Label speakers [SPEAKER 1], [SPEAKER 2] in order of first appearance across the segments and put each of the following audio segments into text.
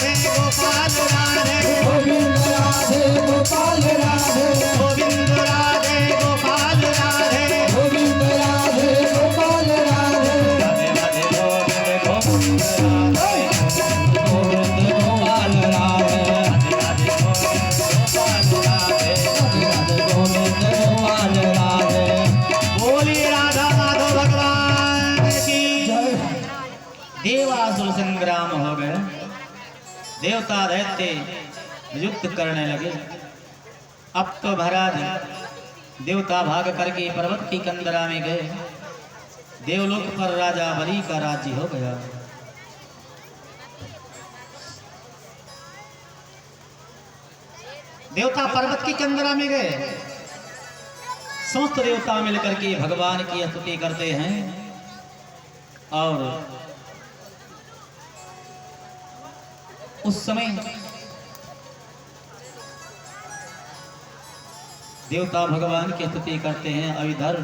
[SPEAKER 1] राधे गोपाल राधे
[SPEAKER 2] गोविंद राधे गोपाल राधे
[SPEAKER 1] गोविंद राधे गोपाल राधे
[SPEAKER 2] गोविंद राधे गोपाल राधे
[SPEAKER 1] राधे राधे गोविंद गोविंद
[SPEAKER 2] गोविंद गोपाल राधे
[SPEAKER 1] राधे राधे गोविंद गोपाल राधे
[SPEAKER 2] राधे गोविंद गोपाल राधे
[SPEAKER 1] बोलिए राधा माधव भगवान की
[SPEAKER 2] जय।
[SPEAKER 1] देवासुर संग्राम हो गए, देवता दैत्य युद्ध करने लगे। अब तो महाराज देवता भाग करके पर्वत की कंदरा में गए। देवलोक पर राजा बलि का राज्य हो गया। देवता पर्वत की कंदरा में गए। समस्त देवता मिलकर के भगवान की स्तुति करते हैं और उस समय देवता भगवान की स्तुति करते हैं। अब इधर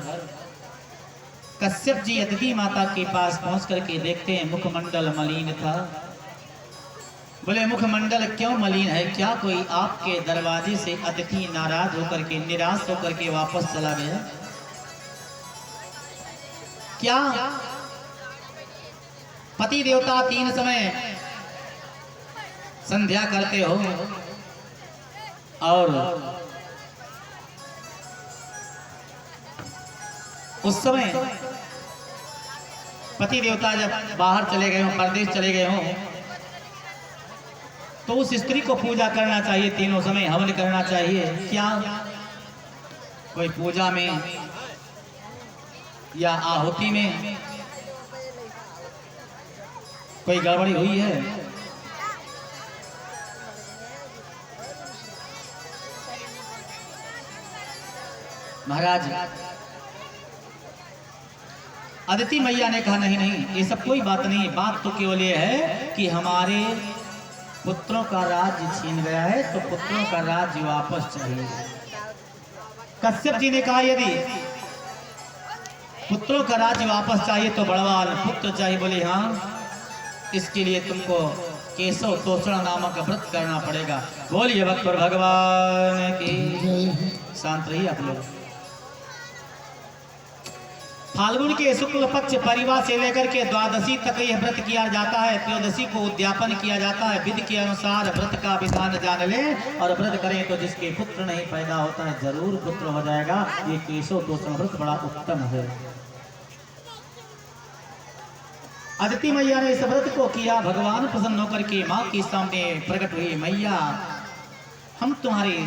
[SPEAKER 1] कश्यप जी अदिति माता के पास पहुंच करके देखते हैं मुखमंडल मलिन था। बोले मुखमंडल क्यों मलिन है? क्या कोई आपके दरवाजे से अतिथि नाराज होकर के निराश होकर के वापस चला गया? क्या पति देवता तीन समय संध्या करते हो और उस समय पति देवता जब बाहर चले गए हों, परदेश चले गए हों, तो उस स्त्री को पूजा करना चाहिए, तीनों समय हवन करना चाहिए। क्या कोई पूजा में या आहुति में कोई गड़बड़ी हुई है? महाराज अदिति मैया ने कहा नहीं नहीं, ये सब कोई बात नहीं। बात तो केवल ये है कि हमारे पुत्रों का राज्य छीन गया है, तो पुत्रों का राज्य वापस चाहिए। कश्यप जी ने कहा यदि पुत्रों का राज्य वापस चाहिए तो बड़वाल पुत्र चाहिए। बोले हाँ, इसके लिए तुमको केशव तोषण नामक व्रत करना पड़ेगा। बोलिए भक्त भगवान की। शांत रहिए आप लोग। फाल्गुन के शुक्ल पक्ष परिवार से लेकर के द्वादशी तक यह व्रत किया जाता है। त्रयोदशी को उद्यापन किया जाता है। विधि के अनुसार व्रत का विधान जान ले और व्रत करें तो जिसके पुत्र नहीं पैदा होता है जरूर पुत्र हो जाएगा। ये केशव तोषण व्रत बड़ा उत्तम है। अदिति मैया ने इस व्रत को किया। भगवान प्रसन्न होकर के माँ के सामने प्रकट हुए। मैया हम तुम्हारे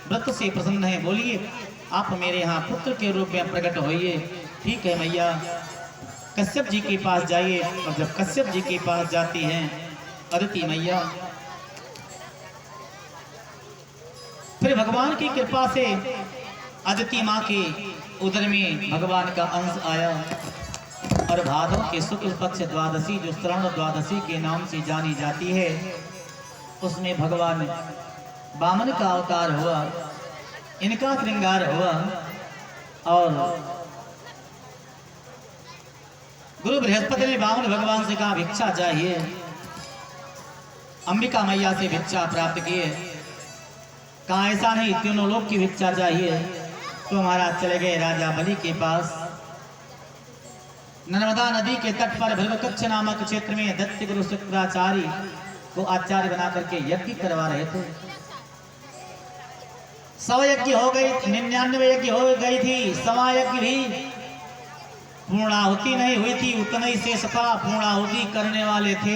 [SPEAKER 1] व्रत से प्रसन्न हैं, बोलिए आप मेरे यहाँ पुत्र के रूप में प्रकट होइए। ठीक है मैया, कश्यप जी के पास जाइए। और जब कश्यप जी के पास जाती हैं अदिति मैया, फिर भगवान की कृपा से अदिति माँ के उदर में भगवान का अंश आया और भादव के शुक्ल पक्ष द्वादशी जो श्रवण द्वादशी के नाम से जानी जाती है, उसमें भगवान वामन का अवतार हुआ, इनका श्रृंगार हुआ और गुरु बृहस्पति ने वामन भगवान से कहा भिक्षा चाहिए। अंबिका मैया से भिक्षा प्राप्त किए। कहा ऐसा नहीं, तीनों लोग की भिक्षा चाहिए। तो महाराज चले गए राजा बलि के पास। नर्मदा नदी के तट पर भृगुकच्छ नामक क्षेत्र में दैत्य गुरु शुक्राचार्य को आचार्य बना करके यज्ञ करवा रहे थे। 100 यज्ञ हो गई, 99 यज्ञ हो गई थी, 100 यज्ञ भी पूर्णाहुति नहीं हुई थी। उतना ही शेष था, पूर्णाहुति करने वाले थे।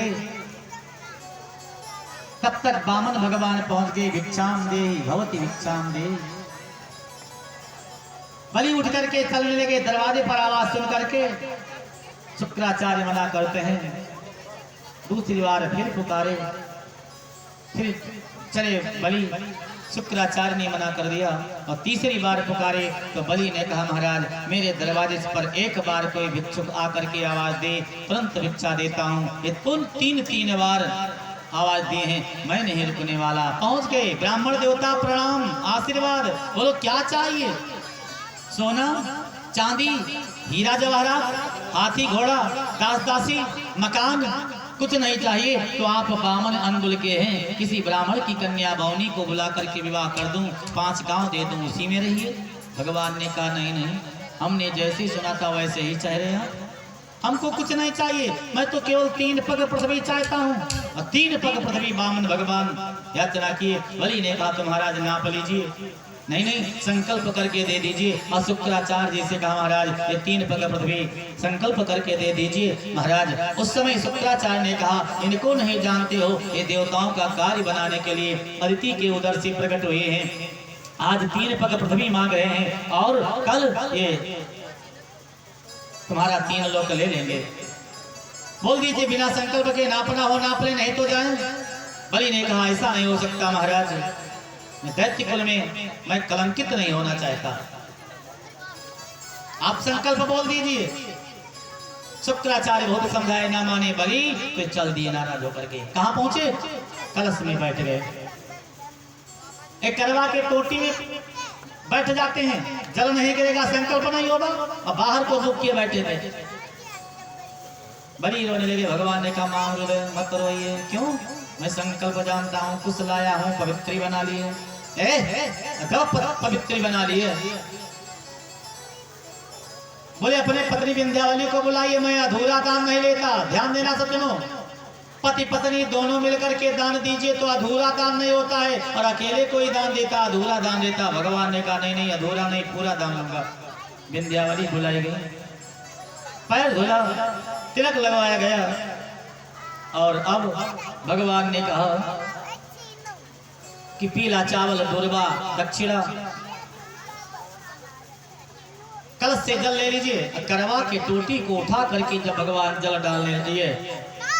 [SPEAKER 1] तब तक वामन भगवान पहुंच गए। भिक्षाम देहि भवति भिक्षाम देहि। बलि उठ करके चलने लगे। दरवाजे पर आवाज सुन करके शुक्राचार्य मना करते हैं। दूसरी बार फिर पुकारे, फिर चले बलि। शुक्राचार्य ने मना कर दिया और तीसरी बार पुकारे तो बलि ने कहा महाराज मेरे दरवाजे पर एक बार कोई भिक्षुक आकर के आवाज दे, तुरंत भिक्षा देता हूँ। ये तीन बार आवाज दिए हैं, मैं नहीं रुकने वाला। पहुंच गए। ब्राह्मण देवता प्रणाम, आशीर्वाद। बोलो क्या चाहिए? सोना चांदी हीरा जवाहरात, हाथी घोड़ा, दास दासी, मकान, कुछ नहीं चाहिए तो आप बामन अंगुल के हैं, किसी ब्राह्मण की कन्या बौनी को बुला करके विवाह कर दूं, 5 गांव दे दूं, उसी में रहिए। भगवान ने कहा नहीं नहीं, हमने जैसे सुना था वैसे ही चाह रहे हैं, हमको कुछ नहीं चाहिए, मैं तो केवल 3 पग पृथ्वी चाहता हूँ। और 3 पग पृथ्वी बामन भगवान यात्रा किए। बलि ने कहा तो महाराज नाप लीजिए। नहीं नहीं, संकल्प करके दे दीजिए। और शुक्राचार्य जी से कहा महाराज ये 3 पग पृथ्वी संकल्प करके दे दीजिए। महाराज उस समय शुक्राचार्य ने कहा इनको नहीं जानते हो, ये देवताओं का कार्य बनाने के लिए अदिति के उदर से प्रकट हुए हैं। आज 3 पग पृथ्वी मांग रहे हैं और कल ये तुम्हारा 3 लोक ले लेंगे। बोल दीजिए बिना संकल्प के नापना हो नाप ले, नहीं तो जाए। बलि ने कहा ऐसा नहीं हो सकता महाराज, मैं दैत्य कुल में मैं कलंकित नहीं होना चाहता, आप संकल्प बोल दीजिए। शुक्राचार्य बहुत समझाए, ना माने बलि तो चल दिए नाराज होकर के। कहां पहुंचे? कलश में बैठ गए। एक करवा के टोटी में बैठ जाते हैं, जल नहीं गिरेगा, संकल्प नहीं होगा, और बाहर को झुक के बैठे थे। बलि रोने लगे। भगवान ने कहा मां मत रोइए, क्यों? मैं संकल्प जानता हूँ, कुछ लाया हूँ, पवित्री बना लिए। पवित्री बना लिए। बोले अपने पत्नी विंध्यावली को बुलाइए, मैं अधूरा दान नहीं लेता। ध्यान देना सज्जनों, पति पत्नी दोनों मिलकर के दान दीजिए तो अधूरा दान नहीं होता है, और अकेले कोई दान देता अधूरा दान देता। भगवान ने कहा नहीं नहीं, अधूरा नहीं, पूरा दान लूंगा। विंध्यावली बुलाई गई, पैर धुला, तिलक लगवाया गया, और अब भगवान ने कहा कि पीला चावल, दुर्वा, दक्षिणा, कलश से जल ले लीजिए। करवा के टोटी को उठा करके जब भगवान जल डालने लिए,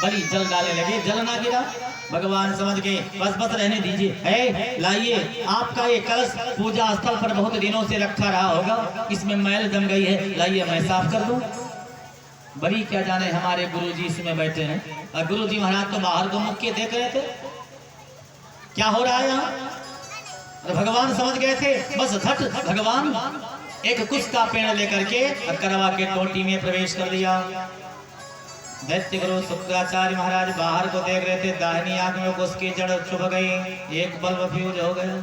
[SPEAKER 1] बलि जल डालने लगे, जल ना गिरा। भगवान समझ गए बस बस रहने दीजिए। है लाइए, आपका ये कलश पूजा स्थल पर बहुत दिनों से रखा रहा होगा, इसमें मैल जम गई है, लाइए मैं साफ कर दूं। बलि क्या जाने हमारे गुरुजी इसमें बैठे हैं, और गुरुजी महाराज तो बाहर को मुख के देख रहे थे क्या हो रहा है यहाँ। तो भगवान समझ गए थे, बस झट भगवान एक कुश का पेड़ लेकर के करवा के टोटी में प्रवेश कर दिया। दैत्य गुरु शुक्राचार्य महाराज बाहर को देख रहे थे, दाहिनी आंख में कुश की जड़ चुभ गई, एक बल्ब फ्यूज हो गया,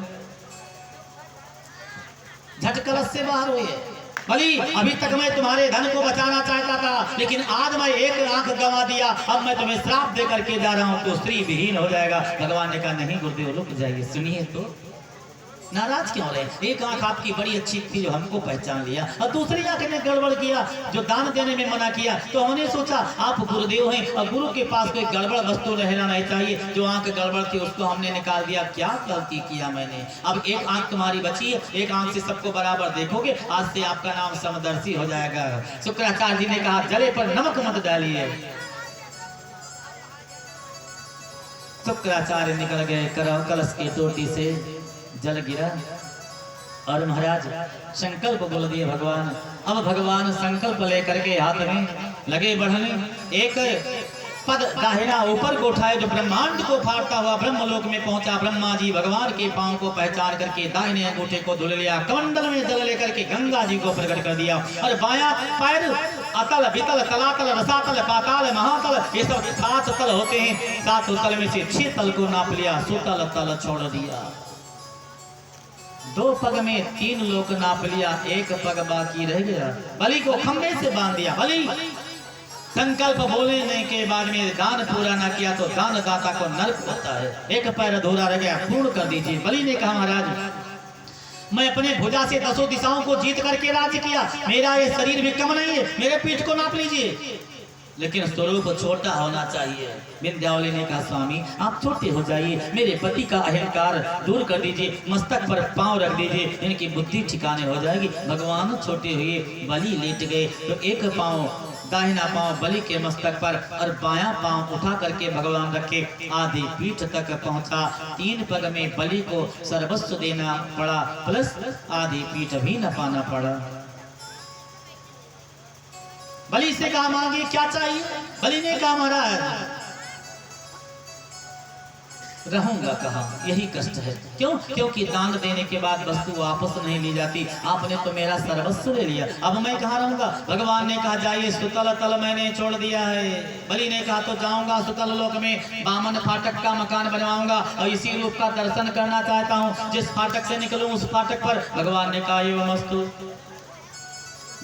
[SPEAKER 1] झट कलश से बाहर हुए। बलि अभी तक मैं तुम्हारे धन को बचाना चाहता था, लेकिन आज मैं एक आंख गंवा दिया, अब मैं तुम्हें श्राप दे करके जा रहा हूं तो स्त्री विहीन हो जाएगा। भगवान ने कहा नहीं गुरुदेव रुक जाइए, सुनिए तो नाराज क्यों रहे? एक आंख आपकी बड़ी अच्छी थी जो हमको पहचान लिया, और दूसरी आंख ने गड़बड़ किया जो दान देने में मना किया। तो हमने सोचा आप गुरुदेव हैं और गुरु के पास कोई गड़बड़ वस्तु रहना नहीं चाहिए, जो आंख गड़बड़ थी उसको हमने निकाल दिया। क्या गलती किया मैंने? अब एक आंख तुम्हारी बची है, एक आंख से सबको बराबर देखोगे, आज से आपका नाम समदर्शी हो जाएगा। शुक्राचार्य जी ने कहा जले पर नमक मत डालिए। शुक्राचार्य निकल गए, कलश की टोटी से जल गिरा, और महाराज संकल्प बोल दिए भगवान। अब भगवान संकल्प लेकर के हाथ में लगे बढ़ने, एक पद दाहिना ऊपर को उठाए जो ब्रह्मांड को फाड़ता हुआ ब्रह्मलोक में पहुंचा। ब्रह्मा जी भगवान के पांव को पहचान करके दाहिने अंगूठे को धुल लिया, कमंडल में जल लेकर के गंगा जी को प्रकट कर दिया, और बायां पैर अतल वितल तलातल रसातल पाताल महातल, ये सब 7 तल होते हैं। 7 तल में से 6 तल को नाप लिया, सुतल तल छोड़ दिया। 2 पग में 3 लोक नाप लिया, 1 पग बाकी रह गया। बलि को खंभे से बांध दिया। बलि संकल्प बोलने के बाद में दान पूरा ना किया तो दान दाता को नरक होता है। 1 पैर अधूरा रह गया, पूर्ण कर दीजिए। बलि ने कहा महाराज मैं अपने भुजा से 10 दिशाओं को जीत करके राज्य किया, मेरा ये शरीर भी कम नहीं है, मेरे पीठ को नाप लीजिए, लेकिन स्वरूप छोटा होना चाहिए। विंध्यावली ने कहा स्वामी आप छोटे हो जाइए, मेरे पति का अहंकार दूर कर दीजिए, मस्तक पर पांव रख दीजिए, इनकी बुद्धि ठिकाने हो जाएगी। भगवान छोटे हुए, बलि लेट गए तो एक पांव दाहिना पांव बलि के मस्तक पर और बायां पांव उठा करके भगवान रखे, आधी पीठ तक पहुंचा। 3 पग में बलि को सर्वस्व देना पड़ा, प्लस आधी पीठ भी न पाना पड़ा। बलि से कहा मांगे क्या चाहिए? बलि ने कहा महाराज रहूंगा कहाँ, यही कष्ट है। क्यों? क्योंकि दान देने के बाद वस्तु वापस नहीं ली जाती। आपने तो मेरा सर्वस्व ले लिया, अब मैं कहाँ रहूंगा? भगवान ने कहा जाइए, सुतल तल मैंने छोड़ दिया है। बलि ने कहा तो जाऊंगा सुतल लोक में, बामन फाटक का मकान बनवाऊंगा और इसी रूप का दर्शन करना चाहता हूँ। जिस फाटक से निकलूं उस फाटक पर भगवान ने कहा एवं मस्तु।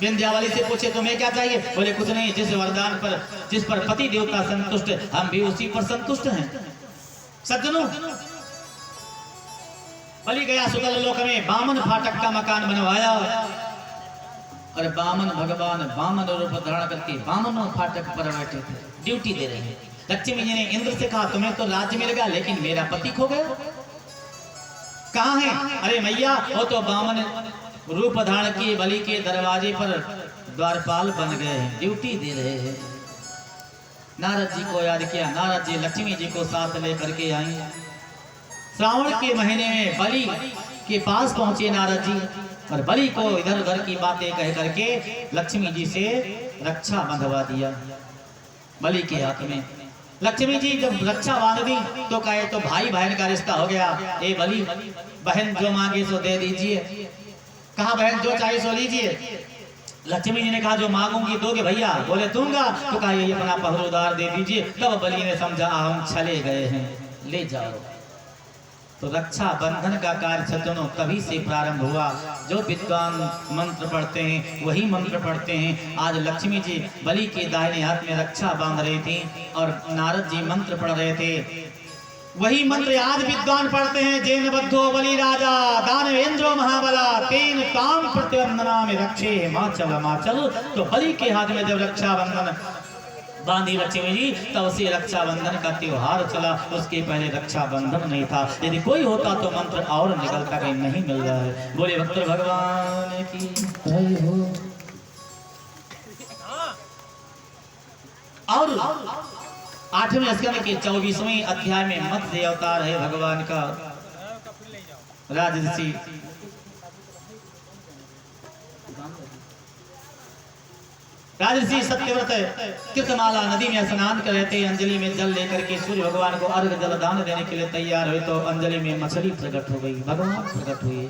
[SPEAKER 1] विंध्यावली से पूछे तुम्हें क्या चाहिए? बोले कुछ नहीं, जिस वरदान पर, जिस पर पति देवता संतुष्ट, हम भी उसी पर संतुष्ट हैं। सज्जनों, बलि गया सुतल लोक में, बामन फाटक का मकान बनवाया और बामन भगवान बामन रूप धारण करके बामन फाटक पर बैठे थे, ड्यूटी दे रहे हैं। लक्ष्मी जी ने इंद्र से कहा तुम्हें तो राज्य मिल गया, लेकिन मेरा पति खो गया, कहाँ है? अरे मैया, वो तो बामन रूप धारण किए बलि के दरवाजे पर द्वारपाल बन गए हैं, ड्यूटी दे रहे हैं। नारद जी को याद किया, नारद जी लक्ष्मी जी को साथ लेकर के आई। श्रावण के महीने में बलि के पास पहुंचे नारद जी और बलि को इधर उधर की बातें कह करके लक्ष्मी जी से रक्षा बंधवा दिया बलि के हाथ में। लक्ष्मी जी जब रक्षा बांध दी तो कहे तो भाई बहन का रिश्ता हो गया। ए बलि, बहन जो मांगे सो दे दीजिए। कहा बहन जो चाहे सो लीजिए। लक्ष्मी जी ने कहा जो मांगूंगी दोगे भैया? बोले दूंगा। तो कहा ये अपना पहरेदार दे दीजिए। तब बलि ने समझा हम चले गए हैं, ले जाओ। तो रक्षा बंधन का कार्य सज्जनों तभी से प्रारंभ हुआ। जो विद्वान मंत्र पढ़ते हैं वही मंत्र पढ़ते हैं। आज लक्ष्मी जी बलि के दाहिने हाथ में रक्षा बांध रही थी और नारद जी मंत्र पढ़ रहे थे। वही मंत्र आज विद्वान पढ़ते हैं। जैन बद्धो बलि राजा दानवेंद्रो महाबला तेन ताम प्रत्यवंदना में रक्षे माचल माचल। तो बलि के हाथ में जब रक्षा बंधन बांधी लक्ष्मी जी, तब से रक्षा बंधन का त्योहार चला। उसके पहले रक्षा बंधन नहीं था। यदि कोई होता तो मंत्र और निकलता, कहीं नहीं मिल रहा है। बोले भक्त भगवान की जय हो। और 8वें स्कंद के 24वें अध्याय में मत्स्य अवतार है भगवान का। राजर्षि सत्यव्रत कृतमाला नदी में स्नान कर रहे थे। अंजलि में जल लेकर के सूर्य भगवान को अर्घ जल दान देने के लिए तैयार हुए तो अंजलि में मछली प्रकट हो गई, भगवान प्रकट हुए।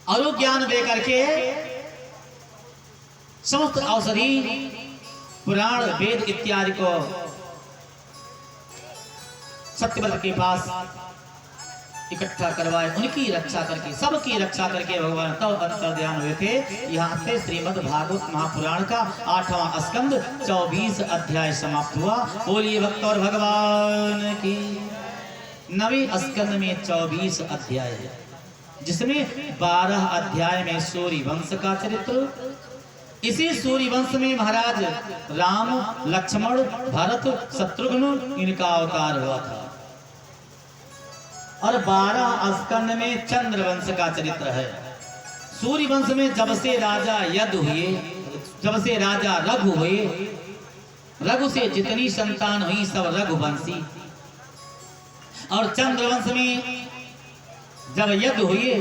[SPEAKER 1] और ज्ञान दे करके समस्त औषधि पुराण वेद इत्यादि को सत्यव्रत के पास इकट्ठा करवाए, उनकी रक्षा करके, सबकी रक्षा करके भगवान तब अंतर ध्यान हुए थे। यहाँ से श्रीमद् भागवत महापुराण का 8वां स्कंद 24 अध्याय समाप्त हुआ। बोलिए भक्त और भगवान की। 9वें स्कंद में 24 अध्याय है, जिसमें 12 अध्याय में सूर्य वंश का चरित्र। इसी सूर्य वंश में महाराज राम, लक्ष्मण, भरत, शत्रुघ्न इनका अवतार हुआ था। और 12 स्कंद में चंद्रवंश का चरित्र है। सूर्य वंश में जब से राजा यदु हुए, जब से राजा रघु हुए, रघु से जितनी संतान हुई सब रघुवंशी। और चंद्रवंश में जब यदु हुए,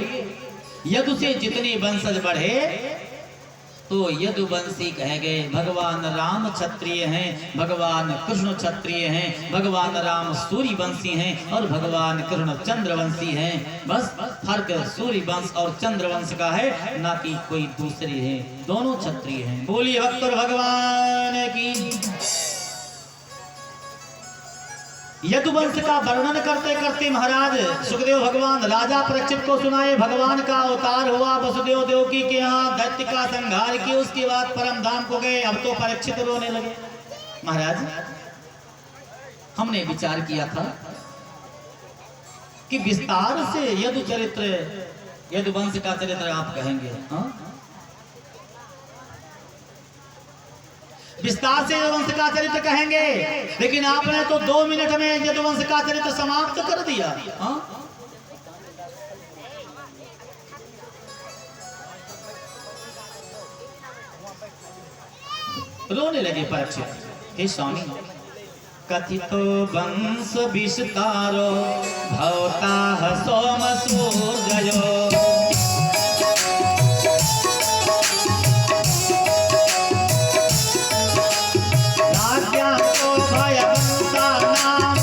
[SPEAKER 1] यदु से जितने वंशज बढ़े तो यदुवंशी कहे गए। भगवान राम क्षत्रिय हैं, भगवान कृष्ण क्षत्रिय हैं, भगवान राम सूर्यवंशी हैं और भगवान कृष्ण चंद्रवंशी हैं। बस फर्क सूर्य वंश और चंद्रवंश का है, ना कि कोई दूसरी है, दोनों क्षत्रिय हैं। बोलिए भक्त और भगवान की। यदुवंश का वर्णन करते करते महाराज सुखदेव भगवान राजा परीक्षित को सुनाए। भगवान का अवतार हुआ वसुदेव देवकी के यहाँ, दैत्य का संहार किया, उसके बाद परम धाम को गए। अब तो परीक्षित रोने लगे। महाराज हमने विचार किया था कि विस्तार से यदु चरित्र, यदुवंश का चरित्र आप कहेंगे, हाँ? विस्तार से यदुवंश का चरित्र कहेंगे, लेकिन आपने तो 2 मिनट में यदुवंश का चरित्र समाप्त कर दिया, हाँ? रोने लगे परीक्षित। हे स्वामी, कथितो वंश विस्तारो भवता सोम सूर्यो। राज्या तो भयवंता नाम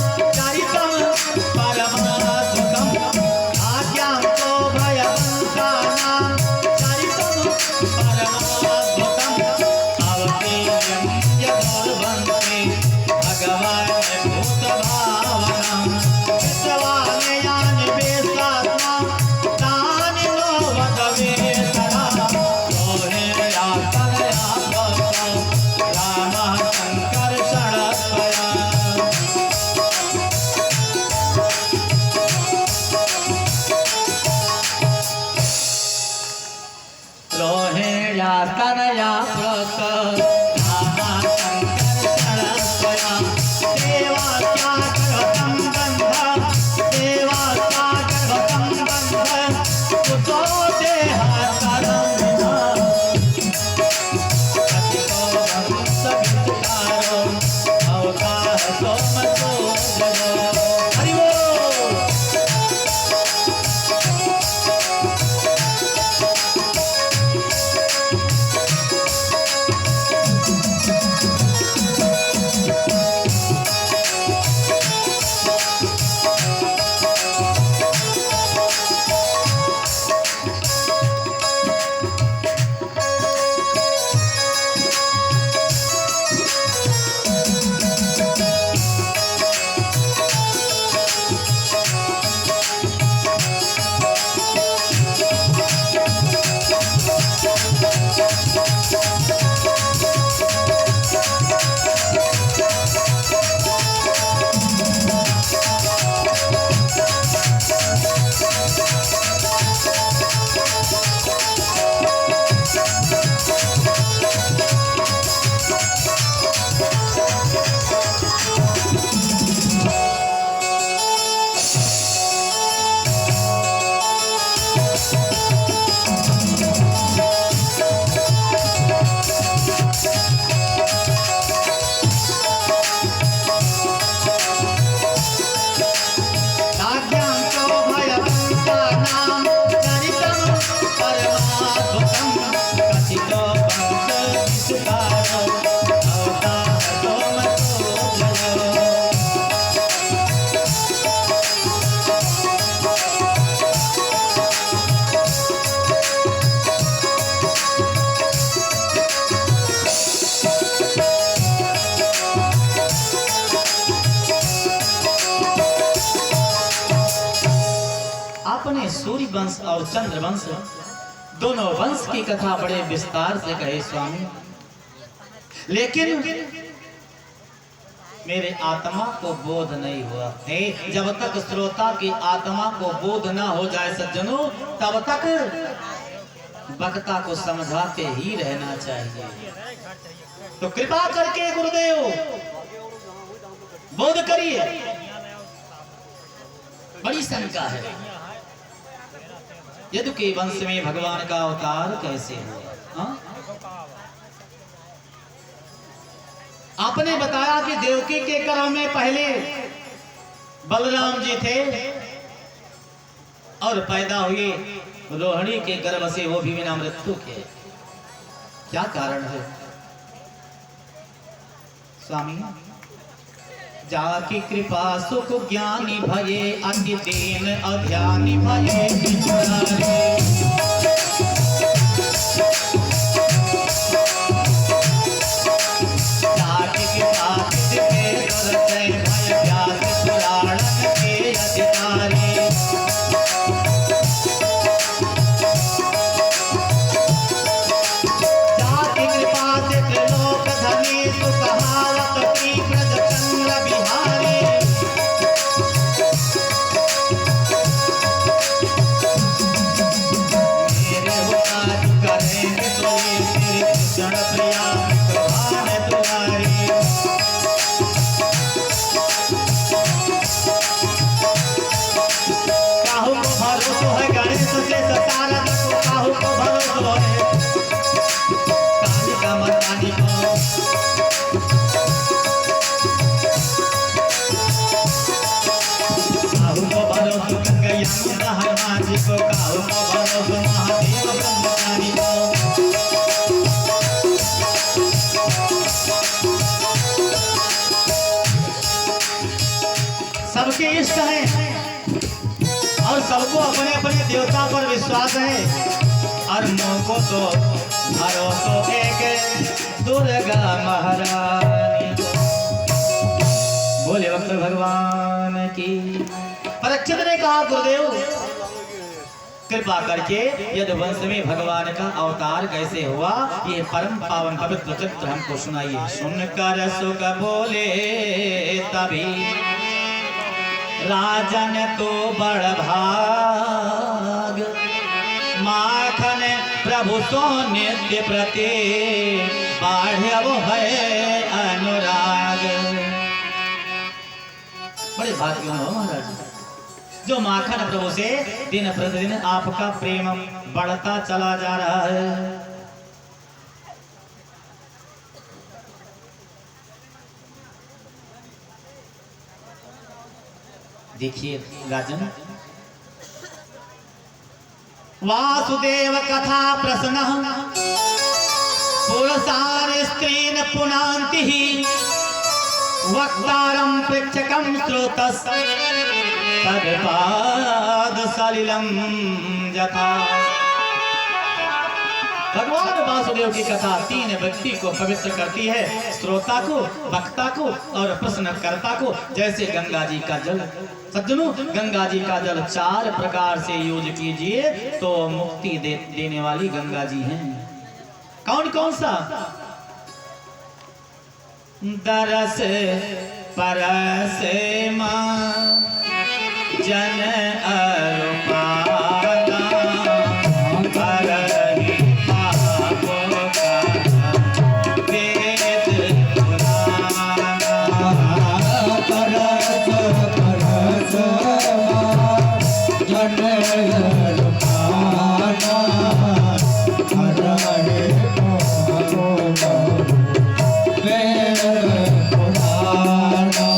[SPEAKER 1] सूर्य वंश और चंद्र वंश दोनों वंश की कथा बड़े विस्तार से कहे स्वामी, लेकिन मेरे आत्मा को बोध नहीं हुआ है। जब तक श्रोता की आत्मा को बोध ना हो जाए सज्जनों, तब तक वक्ता को समझाते ही रहना चाहिए। तो कृपा करके गुरुदेव बोध करिए। बड़ी शंका है, यदु के वंश में भगवान का अवतार कैसे हुआ? आपने बताया कि देवकी के गर्भ में पहले बलराम जी थे और पैदा हुए रोहिणी के गर्भ से, वो भी बिना मृत्यु के। क्या कारण है स्वामी? जाकी कृपा सुख ज्ञानी भये, अति दीन अज्ञानी भये विचारे। जाकी कृपा किसके करते, भय व्यास पुराण के अधिकारी। जाकी कृपा से त्रिलोक धनी, सुखहावत की ब्रज चंद्र बिहारी। मेरे उपाय करेंगे तो ये तेरे कृष्ण प्रिया भगवान तुम्हारी। काहू को भरोसा है गणेश से सतारन को, काहू को भरोसा है काली का मर्दानी को। काहू को भरोसा गंगैया हनुमान जी को, काहू को भरोसा महादेव ब्रह्मचारी को। सबके इष्ट है और सबको अपने अपने देवता पर विश्वास है, और मोको तो भरोसा एक दुर्गा महारानी को। बोले वक्त भगवान की। परीक्षित ने कहा गुरुदेव कृपा करके यदुवंश में भगवान का अवतार कैसे हुआ, ये परम पावन पवित्र चित्र हमको सुनाइए। सुनकर सुख बोले तभी राजन तो बड़ भाग, माखन प्रभु सो नित्य प्रति बाढ़ है अनुराग। बड़े भाग्य हो महाराज, जो माखन प्रभु से दिन प्रतिदिन आपका प्रेम बढ़ता चला जा रहा है। देखिए राजन, वासुदेव कथा प्रसन्न पुरसार स्त्रीन पुनांति, वक्तारं प्रेक्षकं श्रोतस् तत्पाद सलिलं यथा। भगवान वासुदेव की कथा तीन व्यक्ति को पवित्र करती है, श्रोता को, वक्ता को और प्रश्नकर्ता को। जैसे गंगा जी का जल, सज्जनों गंगा जी का जल 4 प्रकार से यूज कीजिए तो मुक्ति देने वाली गंगा जी हैं। कौन कौन सा? दरस परस मां जन अरुपाना, करहि पापों का वेद पुराना।
[SPEAKER 2] परस परस जन अरुपाना, करहि पापों का वेद पुराना।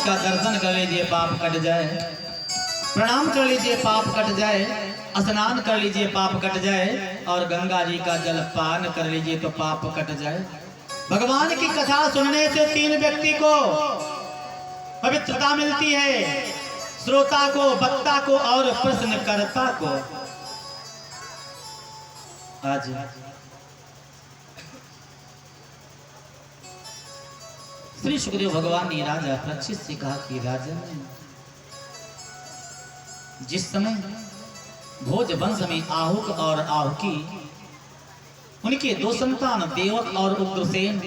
[SPEAKER 1] का दर्शन कर लीजिए पाप कट जाए, प्रणाम कर लीजिए पाप कट जाए, स्नान कर लीजिए पाप कट जाए, और गंगा जी का जल पान कर लीजिए तो पाप कट जाए। भगवान की कथा सुनने से 3 व्यक्ति को पवित्रता मिलती है, श्रोता को, वक्ता को और प्रश्नकर्ता को। आज श्री सुखदेव भगवान ने राजा परीक्षित से कहा कि राजन, जिस समय भोज वंश में आहुक और आहुकी, उनके 2 संतान देवक और उग्रसेन,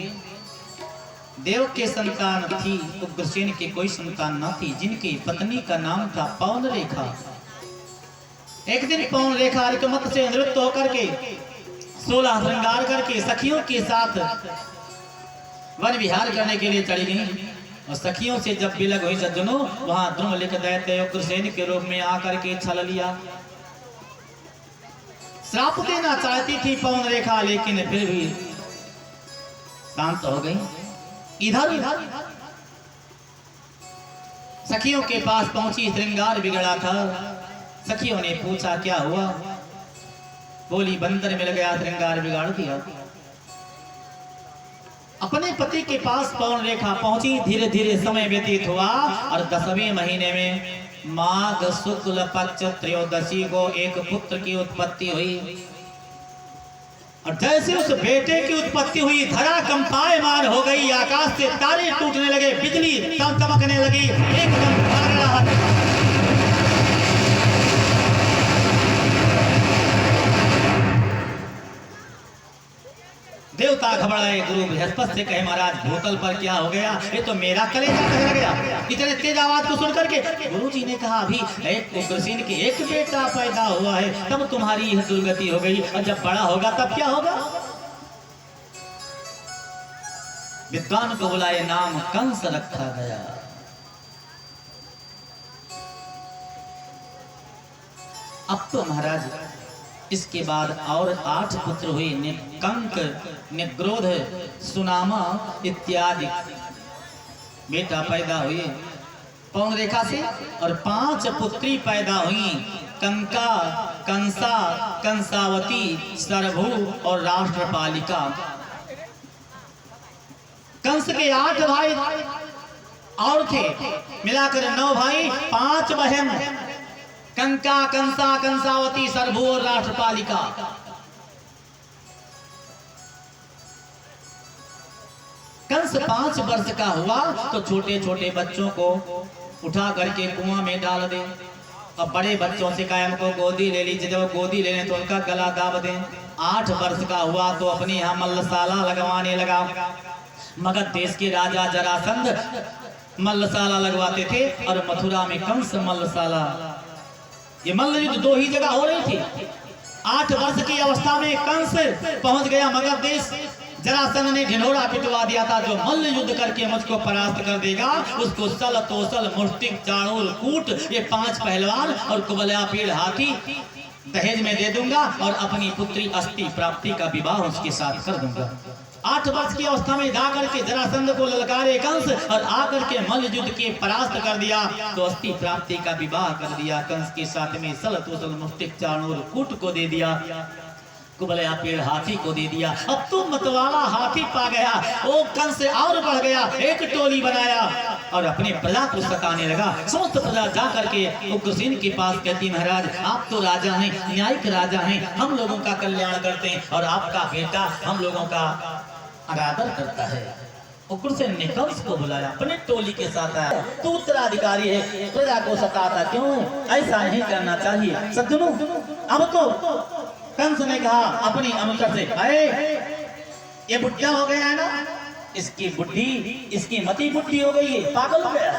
[SPEAKER 1] देवक के संतान थी, उग्रसेन के कोई संतान न थी, जिनकी पत्नी का नाम था पवन रेखा। एक दिन पवन रेखा ऋतुमत से नृत्य होकर के 16 श्रृंगार करके सखियों के साथ वन विहार करने के लिए चली गई, और सखियों से जब विलग हुई सज्जनों, वहां ध्रुव लिख दैत्य उग्रसेन के रूप में आकर के छल लिया। श्राप देना चाहती थी पवन रेखा, लेकिन फिर भी शांत हो गई। इधर सखियों के पास पहुंची, श्रृंगार बिगड़ा था। सखियों ने पूछा क्या हुआ? बोली बंदर मिल गया, श्रृंगार बिगाड़ दिया। अपने पति के पास पवन रेखा पहुंची, धीरे धीरे समय व्यतीत हुआ, और 10वें महीने में माघ शुक्ल पक्ष त्रयोदशी को एक पुत्र की उत्पत्ति हुई। और जैसे उस बेटे की उत्पत्ति हुई, धरा कंपायमान हो गई, आकाश से तारे टूटने लगे, बिजली चमकने लगी, एकदम देवता घबराए, गुरु बृहस्पति से कहे महाराज भूतल पर क्या हो गया? ये तो मेरा कलेजा दहल गया। इतने तेज आवाज को सुन करके गुरु जी ने कहा अभी एक उग्रसेन के एक बेटा पैदा हुआ है, तब तुम्हारी यह दुर्गति हो गई, और जब बड़ा होगा तब क्या होगा? विद्वान को बुलाए, नाम कंस रखा गया। अब तो महाराज इसके बाद और 8 पुत्र हुए, निकंक, निग्रोध, सुनामा इत्यादि बेटा पैदा हुए पवन रेखा से, और 5 पुत्री पैदा हुई, कंका, कंसा, कंसावती, सरभू और राष्ट्रपालिका। कंस के 8 भाई और थे, मिलाकर 9 भाई, 5 बहन, कंका, कंसा, कंसावती, सरभू और राष्ट्रपालिका। कंस 5 वर्ष का हुआ तो छोटे छोटे बच्चों को उठा करके कुआं में डाल दे, और बड़े बच्चों से कायम को गोदी ले लीजिए, जब गोदी ले लें तो उनका गला दाब दें। 8 वर्ष का हुआ तो अपने यहाँ मल्लशाला लगवाने लगा। मगध देश के राजा जरासंध मल्लशाला लगवाते थे, और मथुरा में कंस मल्लशाला। ये मल्ल युद्ध 2 ही जगह हो रही थी। 8 वर्ष की अवस्था में कंस पहुंच गया मगध देश। जरासंध ने ढिंढोरा पिटवा दिया था, जो मल्ल युद्ध करके मुझको परास्त कर देगा उसको सल, तोसल, मुष्टिक, चाणूर, कूट, ये 5 पहलवान और कुबलया पीड़ हाथी दहेज में दे दूंगा, और अपनी पुत्री अस्ति प्राप्ति का विवाह उसके साथ कर दूंगा। 8 वर्ष की अवस्था में जाकर के जरासंध को ललकारे कंस, और आकर के मल्ल युद्ध के परास्त कर दिया, तो अस्ति प्राप्ति का विवाह कर दिया। कंस के साथ में सल, तोसल, मुष्टिक, चाणूर, कूट को दे दिया, कुबलया पेड़ हाथी को दे दिया। अब तो मतवाला हाथी पा गया, वो कंस और बढ़ गया, एक टोली बनाया और अपने प्रजा को सताने लगा। समस्त प्रजा जा करके उग्रसेन के पास कहती, महाराज आप तो राजा हैं, न्यायिक राजा हैं, हम लोगों का कल्याण करते हैं, और आपका बेटा हम लोगों का अनादर करता है। उग्रसेन ने कंस को बुलाया, अपने टोली के साथ आया। तू उत्तराधिकारी है, प्रजा को सताता क्यों? ऐसा नहीं करना चाहिए। सज्जनों, अब तो कंस ने कहा अपनी अनुचर से, अरे ये बुढ़िया हो गया है ना, इसकी बुद्धि, इसकी मति बुद्धि हो गई है, पागल हो गया,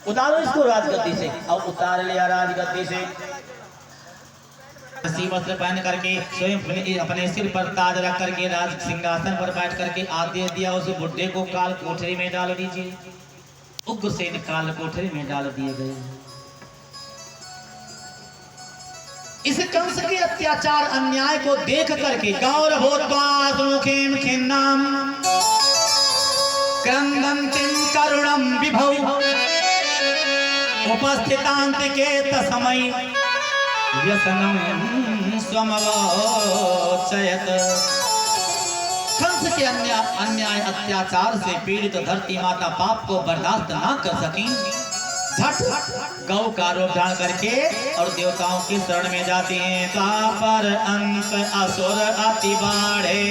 [SPEAKER 1] उतारो इसको राजगद्दी से। और उतार लिया राजगद्दी से, वस्त्र पहन करके स्वयं अपने सिर पर ताज रख करके राज सिंहासन पर बैठ करके आदेश दिया, उस बुढ़े को काल कोठरी में डाल दीजिए। उग्रसेन काल कोठरी में डाल दिए गए। इस कंस के अत्याचार अन्याय को देख करके गौरवोद्वासमुखीं खिन्नां क्रंदन्तीं करुणं विभौ उपस्थितांतिके तस्मै व्यसनं स्वमवोचयत। कंस के अन्याय अत्याचार से पीड़ित धरती माता पाप को बर्दाश्त ना कर सकी, झट गौ का रूप धारण करके और देवताओं की शरण में जाती हैं। पर अंत असुर अति बाढ़े,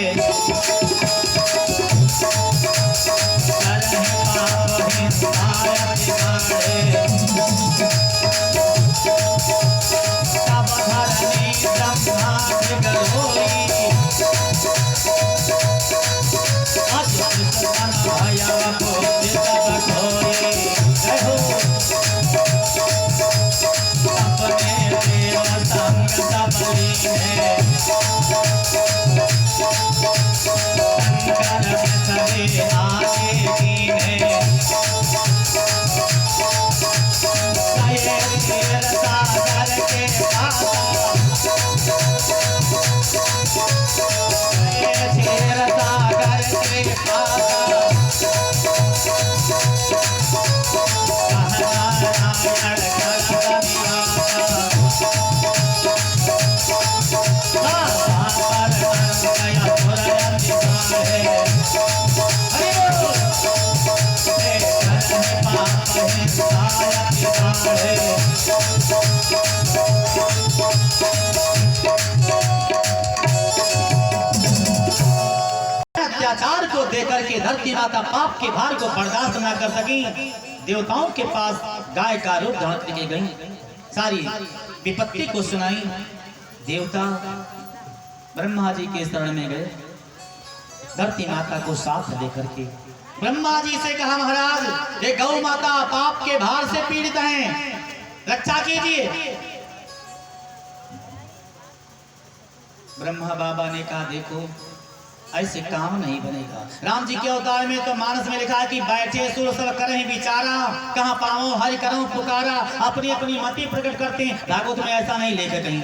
[SPEAKER 1] अत्याचार को देकर के धरती माता पाप के भार को बर्दाश्त न कर सकी, देवताओं के पास गाय का रूप धारण करके गई, सारी विपत्ति को सुनाई। देवता ब्रह्मा जी के शरण में गए, धरती माता को साथ देकर के ब्रह्मा जी से कहा, महाराज ये गौ माता पाप के भार से पीड़ित हैं, रक्षा कीजिए। ब्रह्मा बाबा ने कहा, देखो ऐसे काम नहीं बनेगा। राम जी के अवतार में तो मानस में लिखा है कि बैठे सुर सब करें विचारा, कहाँ पाओ हरि करो पुकारा, अपनी अपनी मति प्रकट करते हैं। भागवत में ऐसा नहीं लेखे कहीं।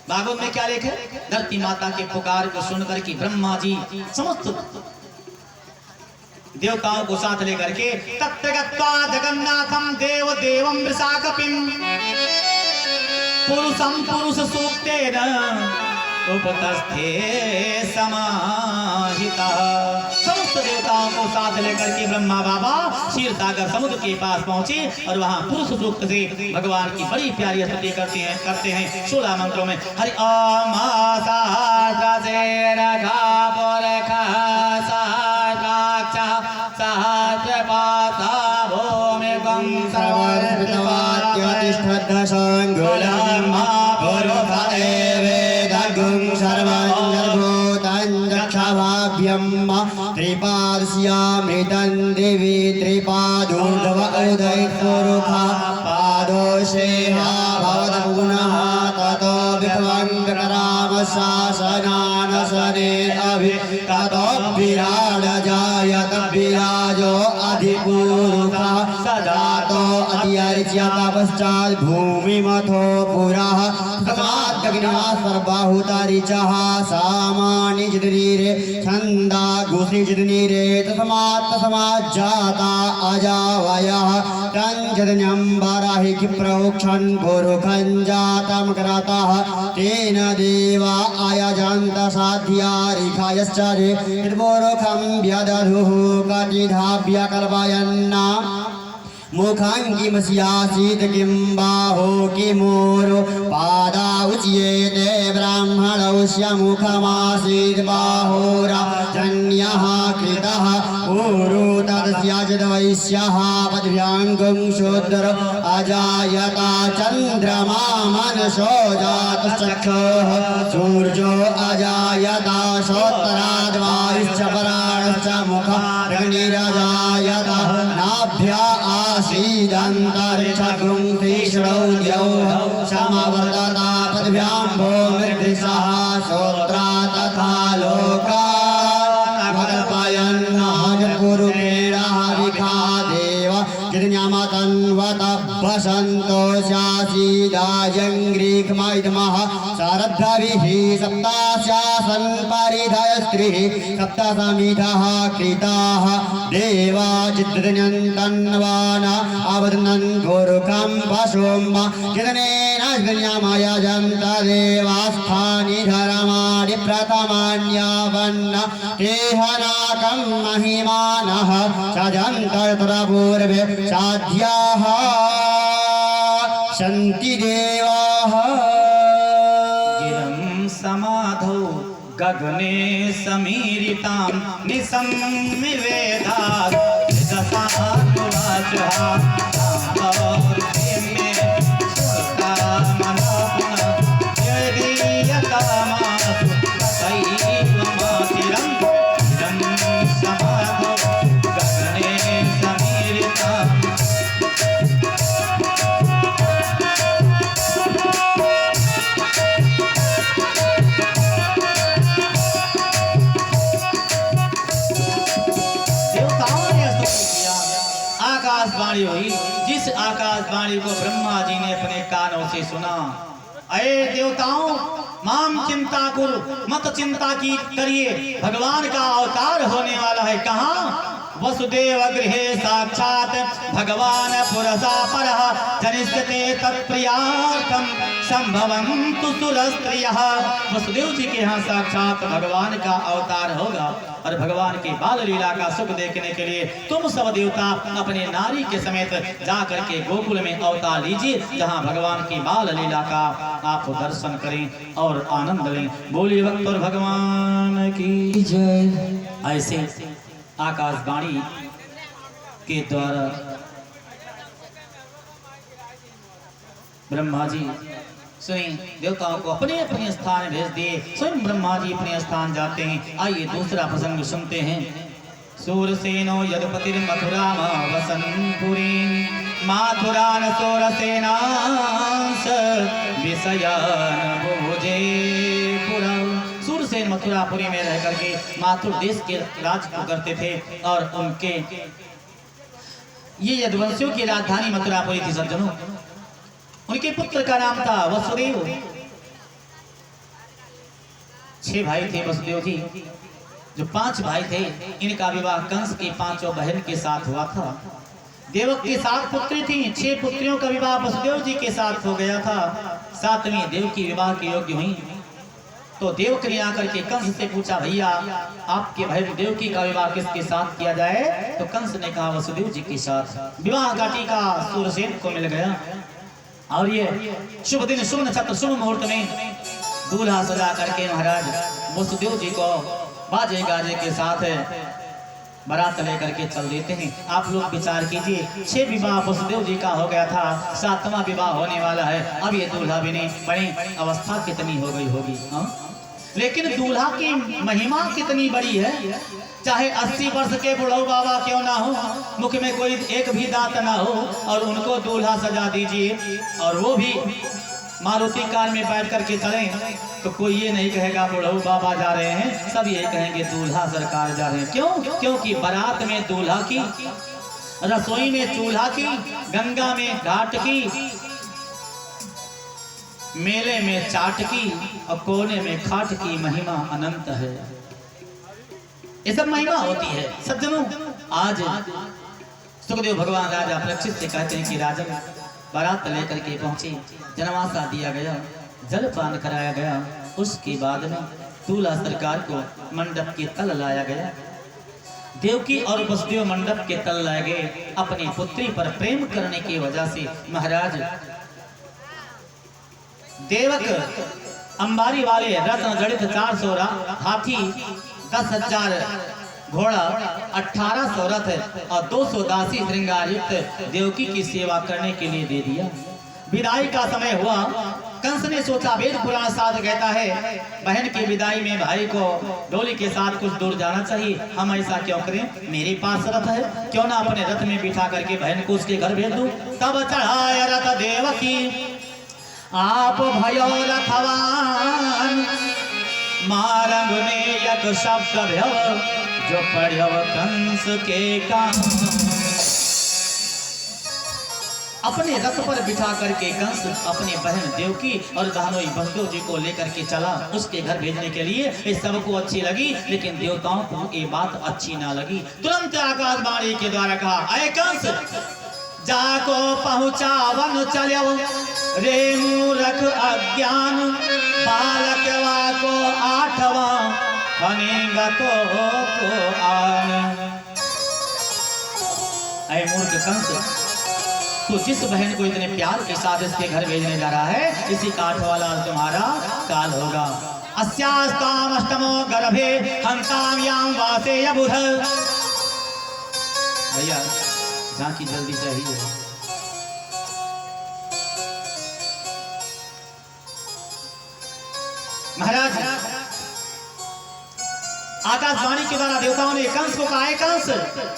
[SPEAKER 1] भागवत में क्या लिखे? धरती माता के पुकार को सुनकर के ब्रह्मा जी समस्त देवताओं को साथ लेकर के तत्र गत्वा जगन्नाथम देव देवम वृषाकपिम पुरुषम पुरुष सूक्तेन उपतस्थे समाहिता। समस्त देवताओं को साथ लेकर के ब्रह्मा बाबा क्षीर सागर समुद्र के पास पहुंचे और वहां पुरुष सूक्त से भगवान की बड़ी प्यारी स्तुति करते हैं 16 मंत्रों में। हरि ओम
[SPEAKER 2] त्रिपादस्यामृतं देवी त्रिपादोर्ध्व उदयपुरुखा पादोषेहा भवत पुनः ततो विभवङ्कराम शासनानसने अभि ततो विराड जायत विराजो अधिपुरुषा सजातो अतिर्ज्यत पश्चात् भूमिमथो पुरः तस्माद्ग्निः सर्वहुतरिचः सामानि चिदनीरे छन्दा घोषि चिदनीरे तस्मात् जाता अजावयः तञ्जन्यम्बराहि क्षिप्रोक्षन् पुरुखं जातं क्रतः तेन देवा अयजन्त साध्यारिखायश्च पुरुखं व्यदधुः कटिधाभ्य कल्पयन्ना मुखं किमस्यासीत् किं बाहो किमूरो पादा उच्येते ब्राह्मणस्य मुखमासीत् बाहोराजन्यः कृतः ऊरु तदस्याचिद्वैश्यः पद्भ्याङ्गं शूद्रो अजायता चन्द्रमा मनसो जातश्चक्षुः सूर्यो अजायता श्रोत्राद्वायुश्च पराणश्च मुखमग्निरजायता नाभ्या आसीदन्तरिक्षगुं तीक्ष्णौ द्यौः समवर्तता पद्भ्यां भूमिर्दृशः श्रोत्रा तथा लोकान् विखा देव चिन्यमतन्वतः वसन्तोषासीदायङ्ग्रीक्मैदमः स आरब्धभिः सप्तास्यासन् परिधय स्त्रीः सप्तसमिधः कृताः देवा चिद्रन्यन्तन्वाना अवदन् गोरुकं पशुं चिदनेन यजन्त देवास्थानि धर्माणि प्रथमान्यावन्न तेहनाकं महिमानः सजन्तर्त्र पूर्वे साध्याः सन्ति देवाः
[SPEAKER 1] गिरं समाधौ गगने समीरितां निसंविवेदात् दशानुवाचः आकाशवाणी हुई, जिस आकाशवाणी को ब्रह्मा जी ने अपने कानों से सुना। अये देवताओं, माम चिंता कुरु, मत चिंता की करिए, भगवान का अवतार होने वाला है। कहाँ? वसुदेव गृहे साक्षात भगवान पुरसा परः जनिष्यते तत्प्रियार्थं संभवन्तु सुरस्त्रियः। वसुदेव जी के यहाँ साक्षात भगवान का अवतार होगा और भगवान की बाल लीला का सुख देखने के लिए तुम सब देवता अपने नारी के समेत जा करके गोकुल में अवतार लीजिए, जहाँ भगवान की बाल लीला का आप दर्शन करें और आनंद लें। बोलिए भक्त और भगवान की जय। ऐसे आकाशवाणी के द्वारा ब्रह्मा जी स्वयं देवताओं को अपने अपने स्थान भेज दिए। स्वयं ब्रह्मा जी अपने स्थान जाते हैं। आइए दूसरा प्रसंग सुनते हैं। सूरसेनो यदुपतिर मथुरा वसन पुरी माथुरान सूरसेनांस विषयान भोजे पुरा। सूरसेन मथुरापुरी में रह करके माथुर देश के राज करते थे और उनके ये यदुवंशियों की राजधानी मथुरापुरी थी सज्जनों। उनके पुत्र का नाम था वसुदेव। 6 भाई थे वसुदेव जी। जो 5 भाई थे, इनका विवाह कंस की 5 बहन के साथ हुआ था। देवक की 7 पुत्री थी। 6 पुत्रियों का विवाह वसुदेव जी के साथ हो गया था। 7वीं देवकी विवाह के योग्य हुई तो देवक ने आकर के कंस से पूछा, भैया आपके भाई देवकी का विवाह किसके साथ किया जाए? तो कंस ने कहा वसुदेव जी के साथ। विवाह का टीका सूरसेन को मिल गया और ये शुभ दिन, शुभ नक्षत्र, शुभ मुहूर्त में दूल्हा सजा करके महाराज वसुदेव जी को बाजे गाजे के साथ बारात लेकर के चल देते हैं। आप लोग विचार कीजिए, 6 विवाह वसुदेव जी का हो गया था, 7वां विवाह होने वाला है। अब ये दूल्हा भी नहीं, बड़ी अवस्था कितनी हो गई होगी। लेकिन दूल्हा की महिमा कितनी बड़ी है। चाहे 80 वर्ष के बुढ़ऊ बाबा क्यों ना हो, मुख में कोई एक भी दांत ना हो, और उनको दूल्हा सजा दीजिए और वो भी मारुति कार में बैठ करके चलें तो कोई ये नहीं कहेगा बुढ़ऊ बाबा जा रहे हैं, सब ये कहेंगे दूल्हा सरकार जा रहे हैं। क्यों? क्योंकि बारात में दूल्हा की, रसोई में चूल्हा की, गंगा में घाट की, मेले में चाट की और कोने में खाट की महिमा अनंत है। ये सब महिमा होती है सज्जनों। आज सुखदेव भगवान राजा परीक्षित से कहते हैं कि राजन बारात लेकर के पहुंचे, जनवासा दिया गया, जलपान कराया गया, उसके बाद में दूल्हा सरकार को मंडप के तल लाया गया। देवकी और वसुदेव मंडप के तल लाए गए। अपनी पुत्री पर प्रेम करने की वजह से महाराज देवक अंबारी वाले रत्न जड़ित 400 हाथी, 10,000 घोड़ा, 1800 रथ और 200 दासी श्रृंगार युक्त देवकी की सेवा करने के लिए दे दिया। विदाई का समय हुआ। कंस ने सोचा, वेद पुराण साध कहता है बहन की विदाई में भाई को डोली के साथ कुछ दूर जाना चाहिए। हम ऐसा क्यों करें? मेरे पास रथ है, क्यों ना अपने रथ में बिठा करके बहन को उसके घर भेज दूं। तब चढ़ाया रथ देवकी आप भयो रथवान, मारंग में एक शब्द भ्यव जो पढ़्यव कंस के कान। अपने रथ पर बिठा करके कंस अपनी बहन देवकी और दानोई वसुदेव जी को लेकर के चला उसके घर भेजने के लिए। इस सबको अच्छी लगी, लेकिन देवताओं को ये बात अच्छी ना लगी। तुरंत आकाशवाणी के द्वारा कहा, अरे कंस, जाको पहुंचावन चलो रे मूर्ख अज्ञान, बालकवा को आठवा बनेगा को आन। अरे मूर्ख कंस, तो जिस बहन को इतने प्यार के साथ इसके घर भेजने जा रहा है, इसी का 8वां लाल तुम्हारा काल होगा। अस्यास्ताम अष्टमो गर्भे हंताम याम वासे यबुध। भैया झांकी जल्दी चाहिए। महाराज, आकाशवाणी के द्वारा देवताओं ने कंस को कहा, है कंस,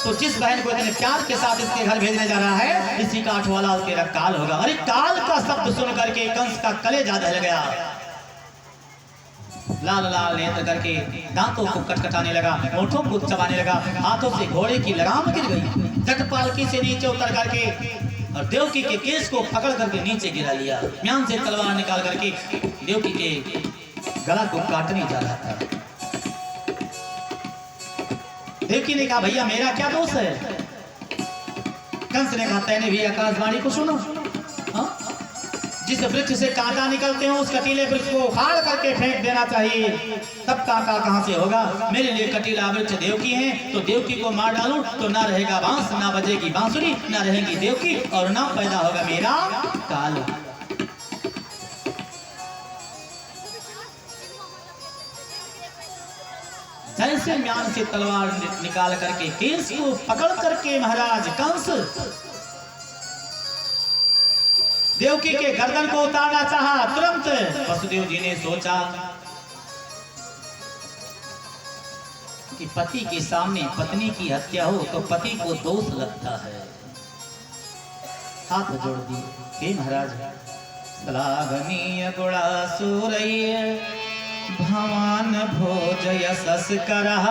[SPEAKER 1] तो जिस बहन को इतने प्यार के साथ इसके घर भेजने जा रहा है, इसी का 8वां लाल तेरा काल होगा। अरे काल का शब्द सुन करके कंस का कलेजा दहल गया। लाल लाल नेत्र करके दांतों को कटकटाने लगा, होठों को चबाने लगा, हाथों से घोड़े की लगाम गिर गई। जट पालकी से नीचे उतर करके और देवकी के केस को पकड़ करके नीचे गिरा लिया। म्यान से तलवार निकाल करके देवकी के गला को काटने जा रहा था। देवकी ने कहा, भैया मेरा क्या दोष है? कंस ने कहा, तैने भी आकाशवाणी को सुनो। जिस वृक्ष से कांटा निकलते हो उस कटीले वृक्ष को उखाड़ करके फेंक देना चाहिए, तब कांटा कहां से होगा? मेरे लिए कटीला वृक्ष देवकी है, तो देवकी को मार डालूं तो ना रहेगा बांस, ना बजेगी बांसुरी, ना रहेगी देवकी, और ना पैदा होगा मेरा काल। जैसे म्यान से तलवार निकाल करके केस को पकड़ करके महाराज कंस देवकी के गर्दन को उतारना चाहा, तुरंत वसुदेव जी ने सोचा कि पति के सामने पत्नी की हत्या हो तो पति को दोष लगता है। हाथ जोड़ दिए, हे महाराज, श्लाघनीय गुणा सूरय भवान भोज यशस करः,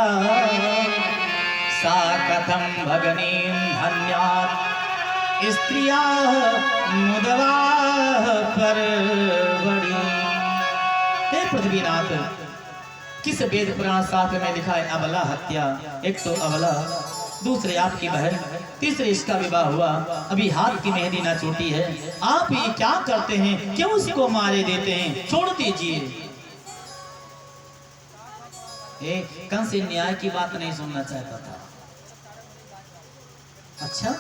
[SPEAKER 1] सा कथम भगनीं धन्यात् स्त्रिया मुदवा पर बड़ी। हे पृथ्वीनाथ, किस वेद पुराण शास्त्र में लिखा है अबला हत्या? एक तो अबला, दूसरे आपकी बहन, तीसरे इसका विवाह हुआ, अभी हाथ की मेहंदी ना छूटी है। आप ये क्या करते हैं? क्यों उसको मारे देते हैं? छोड़ दीजिए। कंस न्याय की बात नहीं सुनना चाहता था। अच्छा,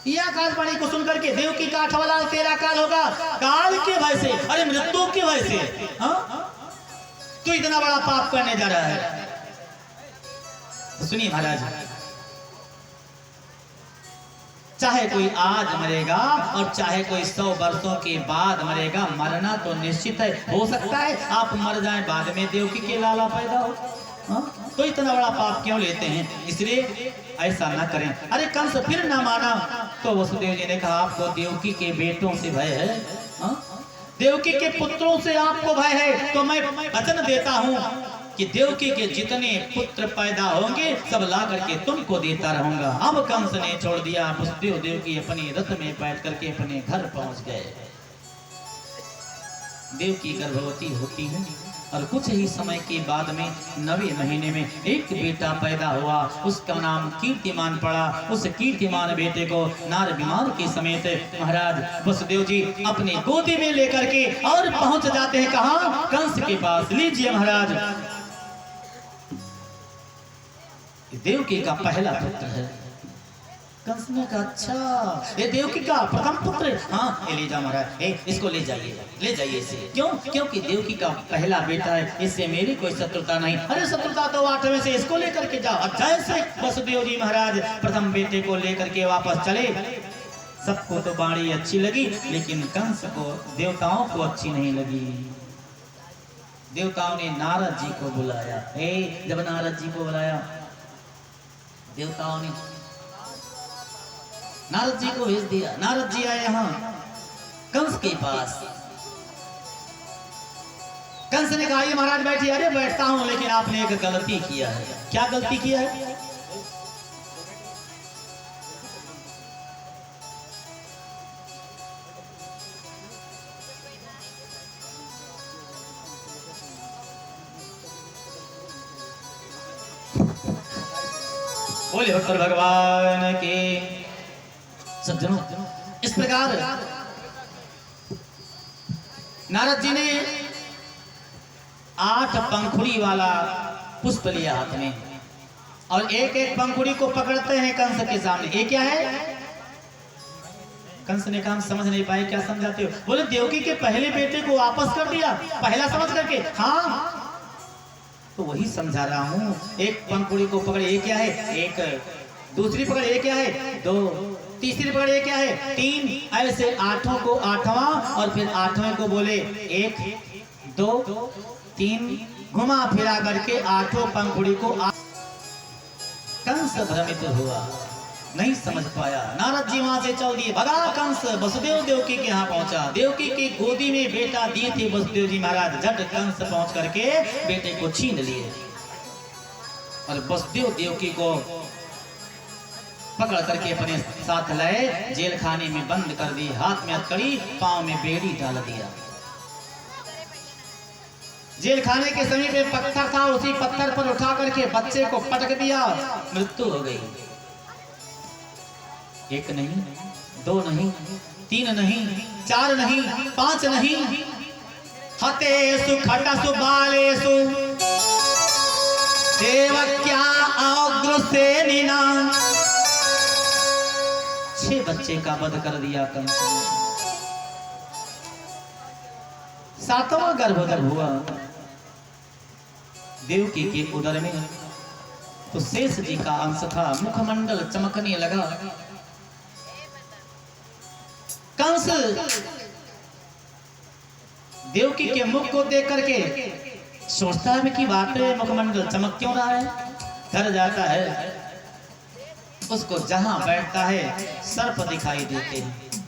[SPEAKER 1] ये आकाशवाणी को सुनकर के देवकी का 8वां लाल तेरा काल होगा। काल के भय से, अरे मृत्यु के भय से, तो इतना बड़ा पाप करने जा रहा है। सुनिए महाराज, चाहे कोई आज मरेगा और चाहे कोई 100 वर्षों के बाद मरेगा, मरना तो निश्चित है। हो सकता है आप मर जाएं, बाद में देवकी के लाला पैदा हो, तो इतना बड़ा पाप क्यों लेते हैं? इसलिए ऐसा ना करें। अरे कंस फिर ना माना, तो वसुदेव जी ने कहा, आपको देवकी के बेटों से भय है, देवकी के पुत्रों से आपको भय है, तो मैं वचन देता हूं कि देवकी के जितने पुत्र पैदा होंगे सब ला करके तुमको देता रहूंगा। अब कंस ने छोड़ दिया। वसुदेव देवकी अपने रथ में बैठ करके अपने घर पहुंच गए। देवकी गर्भवती होती है और कुछ ही समय के बाद में 9वें महीने में एक बेटा पैदा हुआ। उसका नाम कीर्तिमान पड़ा। उस कीर्तिमान बेटे को नार बीमार के समेत महाराज वसुदेव जी अपनी गोदी में लेकर के और पहुंच जाते हैं कहां? कंस के पास। लीजिए महाराज, देवकी का पहला पुत्र है। कंस ने कहा, अच्छा ये देवकी का प्रथम पुत्र? हाँ, ये ले जाओ महाराज, इसको ले जाइए इसे। क्यों? क्योंकि देवकी का पहला बेटा है, इससे मेरी कोई शत्रुता नहीं। अरे शत्रुता तो 8वें से, इसको लेकर के जाओ। जैसे वसुदेव जी महाराज प्रथम बेटे को लेकर के वापस चले, सबको तो बाणी अच्छी लगी, लेकिन कंस को, देवताओं को अच्छी नहीं लगी। देवताओं ने नारद जी को बुलाया। जब नारद जी को बुलाया, देवताओं ने नारद जी को भेज दिया। नारद जी आए यहाँ कंस के पास। कंस ने कहा, ये महाराज बैठिए। अरे बैठता हूं, लेकिन आपने एक गलती किया है। क्या गलती किया है? बोले भक्त भगवान के। सज्जनों, इस प्रकार नारद जी ने 8 पंखुड़ी वाला पुष्प लिया हाथ में और एक एक पंखुड़ी को पकड़ते हैं कंस के सामने। ये क्या है? कंस ने कहा समझ नहीं पाए, क्या समझाते हो? बोले देवकी के पहले बेटे को वापस कर दिया, पहला समझ करके। हाँ तो वही समझा रहा हूं। एक पंखुड़ी को पकड़े, ये क्या है? एक। दूसरी पकड़, ये क्या है? 2। तीसरी पकड़, ये क्या है? 3। ऐसे 8 को 8वां और फिर 8वें को बोले 1 2 3, घुमा फिरा करके 8 पंखुड़ी को कंस भ्रमित हुआ, नहीं समझ पाया। नारद जी वहां से चल दिए, भगा कंस। वसुदेव देवकी के यहाँ पहुंचा। देवकी की गोदी में बेटा दिए थे वसुदेव जी महाराज। झट कंस पहुंच करके बेटे को छीन लिए और वसुदेव देवकी को पकड़ करके अपने साथ लाए, जेल खाने में बंद कर दी। हाथ में हथकड़ी, पांव में बेड़ी डाल दिया। जेल खाने के समीप एक पत्थर था, उसी पत्थर पर उठा करके बच्चे को पटक दिया। मृत्यु हो गई। 1 नहीं, 2 नहीं, 3 नहीं, 4 नहीं, 5 नहीं। हतेषु खटसु बालेषु देवक्या अग्रसेनिना। 6 बच्चे का वध कर दिया कंस ने। 7वां गर्भ जब हुआ देवकी के उदर में, तो शेष जी का अंश था। मुखमंडल चमकने लगा। कंस देवकी के मुख को देख करके सोचता है कि बात है, मुखमंडल चमक क्यों रहा है? डर जाता है। उसको जहां बैठता है सर्प दिखाई देते हैं।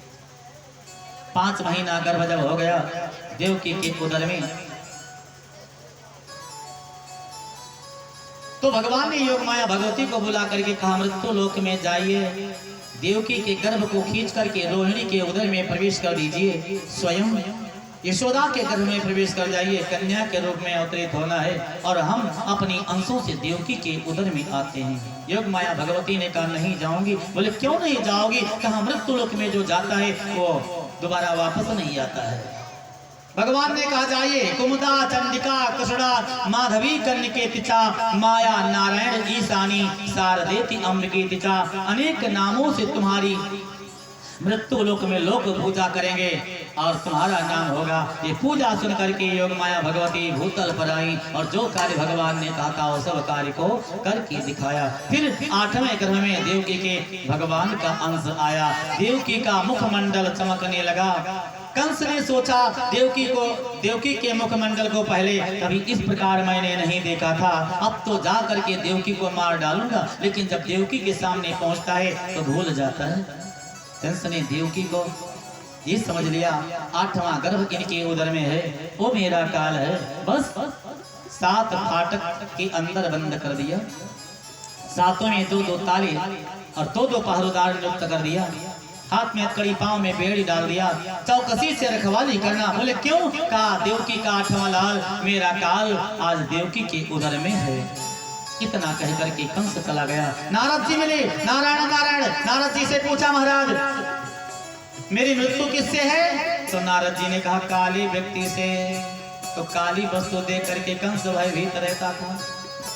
[SPEAKER 1] 5 महीना गर्भ जब हो गया देवकी के उदर में, तो भगवान ने योग माया भगवती को बुला करके कहा मृत्यु लोक में जाइए, देवकी के गर्भ को खींच करके रोहिणी के उदर में प्रवेश कर दीजिए। स्वयं यशोदा के गर्भ में प्रवेश कर जाइए, कन्या के रूप में अवतरित होना है और हम अपनी अंशों से देवकी के उदर में आते हैं। योग माया भगवती ने कहा नहीं जाऊंगी। बोले क्यों नहीं जाओगी? कहा मृत्यु लोक में जो जाता है वो दोबारा वापस नहीं आता है। भगवान ने कहा जाइए, कुमुदा चंडिका कुसुड़ा माधवी कन्निके तिचा, माया नारायण ईशानी शारदेति अम्बिके तिचा। अनेक नामों से तुम्हारी मृत्यु लोक में लोक पूजा करेंगे और तुम्हारा नाम होगा। ये पूजा सुन करके योग माया भगवती भूतल पर आई और जो कार्य भगवान ने कहा था वो सब कार्य को करके दिखाया। फिर 8वें गर्भ में देवकी के भगवान का अंश आया। देवकी का मुखमंडल चमकने लगा। कंस ने सोचा देवकी के मुखमंडल को पहले कभी इस प्रकार मैंने नहीं देखा था, अब तो जा करके देवकी को मार डालूंगा। लेकिन जब देवकी के सामने पहुंचता है तो भूल जाता है। कंस ने देवकी को ये समझ लिया 8वां गर्भ इनके उदर में है, वो मेरा काल है। बस 7 फाटक के अंदर बंद कर दिया। 7 में 2-2 ताले और 2-2 पहरेदार नियुक्त कर दिया। हाथ में हथकड़ी, पांव में बेड़ी डाल दिया। चौकसी से रखवाली करना। बोले क्यों? कहा देवकी का 8वां लाल मेरा काल आज देवकी के उदर में है। इतना कह करके कंस चला गया। नारद जी मिले, नारायण नारायण। नारद जी से पूछा महाराज मेरी मृत्यु किससे है? तो नारद जी ने कहा काली व्यक्ति से। तो काली वस्तु देख करके कंस भयभीत रहता था।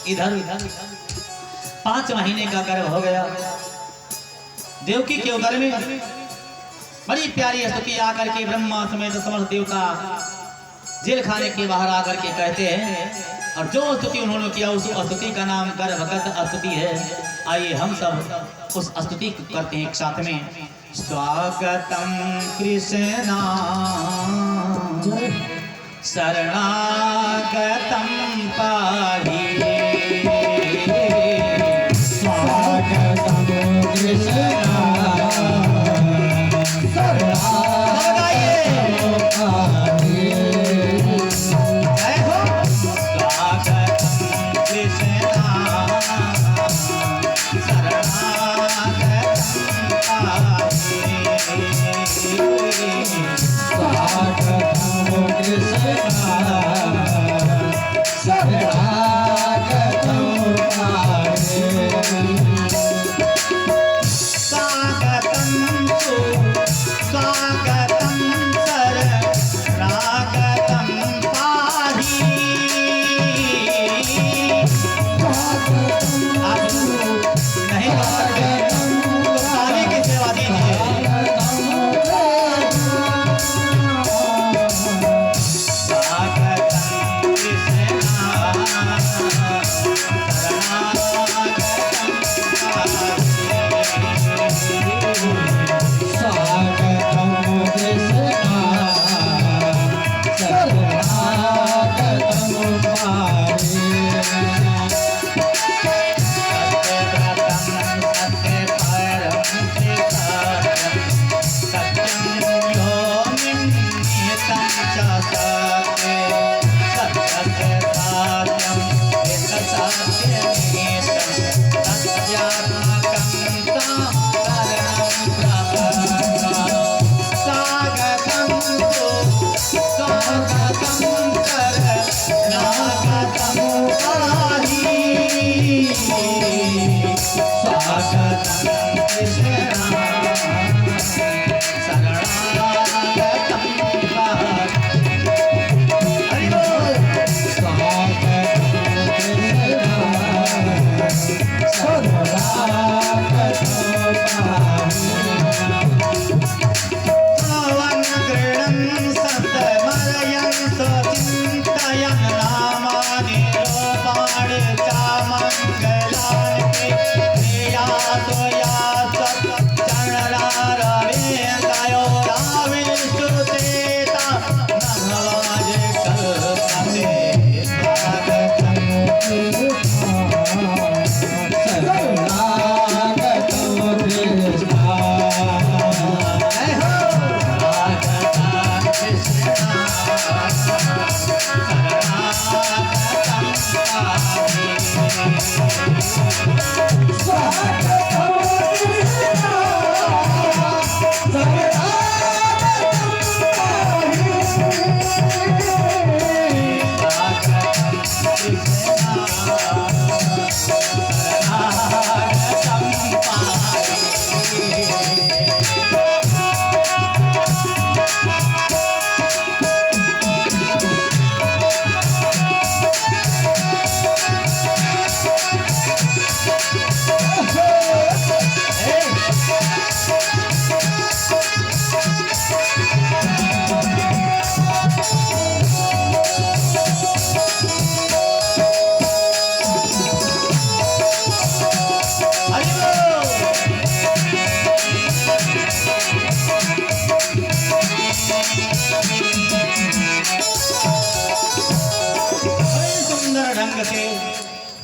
[SPEAKER 1] इधर 5 महीने का गर्भ हो गया। देवकी के उदर में बड़ी प्यारी स्तुति आकर के ब्रह्मा समेत समस्त देवता जेल खाने के बाहर आकर के कहते हैं, और जो स्तुति उन्होंने किया उस स्तुति का नाम गर्भगत स्तुति है। आइए हम सब उस स्तुति करते हैं एक साथ में। स्वागतम कृष्णा शरणागतम पाहि, स्वागतम कृष्णा
[SPEAKER 2] कृष्णा
[SPEAKER 1] पवन क्रीडन् सन्तमरयन् स्वचिन्तयन् नामानि लोपाणि च मङ्गलानि ते प्रिया त्वया सच्चरणरारविन्दयो राविष्टुतेता नभवाज कल्पते ढंग से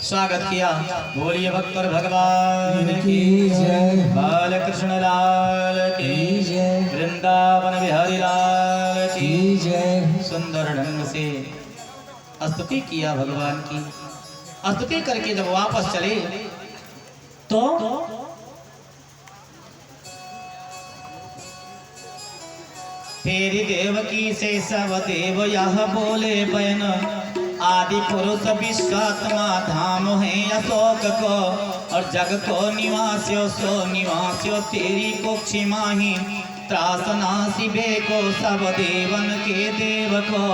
[SPEAKER 1] स्वागत किया। बोलिए भक्तर भगवान की जय, बाल कृष्ण लाल की जय, वृंदावन बिहारी लाल की जय। सुंदर ढंग से स्तुति किया भगवान की। स्तुति करके जब वापस चले तो फेरी देवकी से सब देव यह बोले बहन आदि पुरुष विश्वात्मा धाम है अशोक को और जग को निवास्यो सो निवास्यो तेरी कुक्षी माही त्रासनासी बेको सब देवन के देव को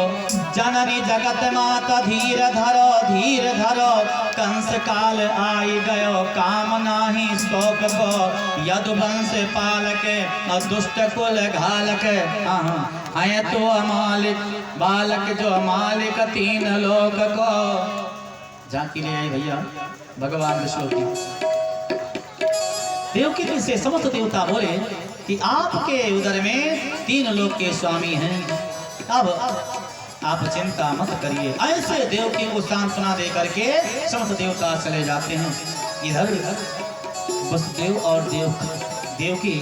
[SPEAKER 1] जननी जगत माता धीर धरो कंस काल आई गयो काम नाही शोक को यदुवंश पालक दुष्ट कुल घालक है तो मालिक बालक जो मालिक तीन लोक को झांकी ले आई भैया भगवान विष्णु की। देवकी से समस्त देवता बोले कि आपके उदर में तीन लोक के स्वामी हैं, अब आप चिंता मत करिए। ऐसे देवकी को सांत्वना दे करके समस्त देवता चले जाते हैं। इधर वसुदेव और देवकी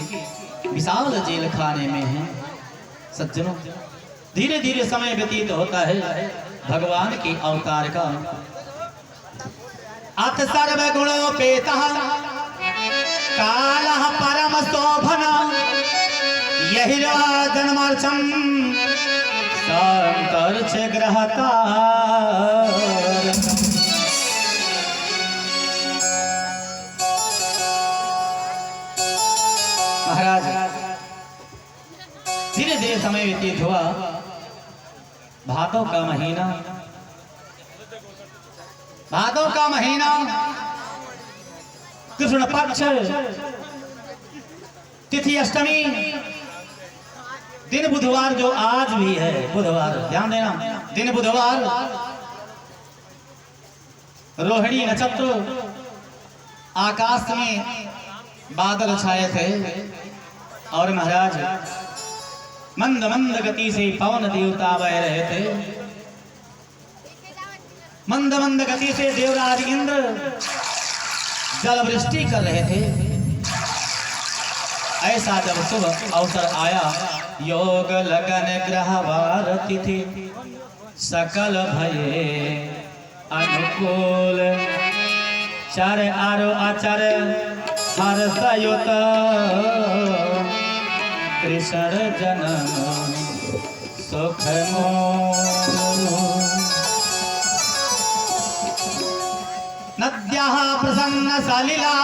[SPEAKER 1] विशाल जेल खाने में हैं। सज्जनों धीरे धीरे समय व्यतीत होता है भगवान के अवतार का। अथ सर्व गुणोपेतः कालः परम शोभन यही जन्मार्चम संतर्च ग्रहता। महाराज धीरे धीरे समय व्यतीत हुआ। भादों का महीना कृष्ण पक्ष तिथि अष्टमी दिन बुधवार जो आज भी है बुधवार, ध्यान देना दिन बुधवार, रोहिणी नक्षत्र, आकाश में बादल छाए थे और महाराज मंद मंद गति से पवन देवता बह रहे थे। मंद मंद गति से देवराज इंद्र जल वृष्टि कर रहे थे। ऐसा जब शुभ अवसर आया योग लगन ग्रह वार तिथि सकल भये अनुकूल चर आरो आचर हर्षयुत कृष्ण जनन सुख नद्याः प्रसन्न सलिला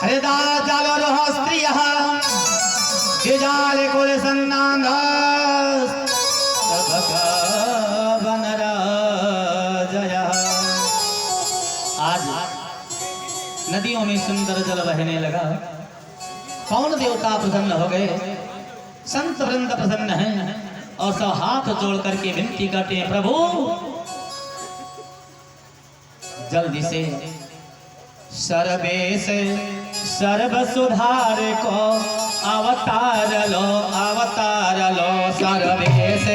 [SPEAKER 1] हृदा जलरोह स्त्रियः द्विजाले कुल सन्नांगास्तभगवनराजयः। आज नदियों में सुंदर जल बहने लगा। कौन देवता प्रसन्न हो गए? संत वृंद प्रसन्न हैं और सब हाथ जोड़ करके विनती करते हैं, प्रभु जल्दी से सर्वेश सर्व सुधार को अवतार लो सर्वेश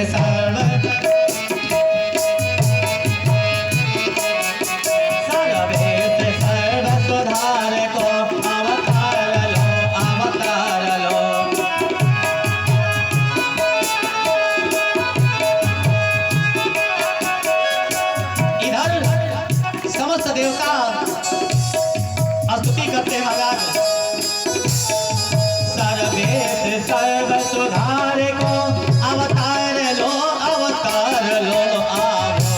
[SPEAKER 1] सर्व सुधार को अवतार लो आवो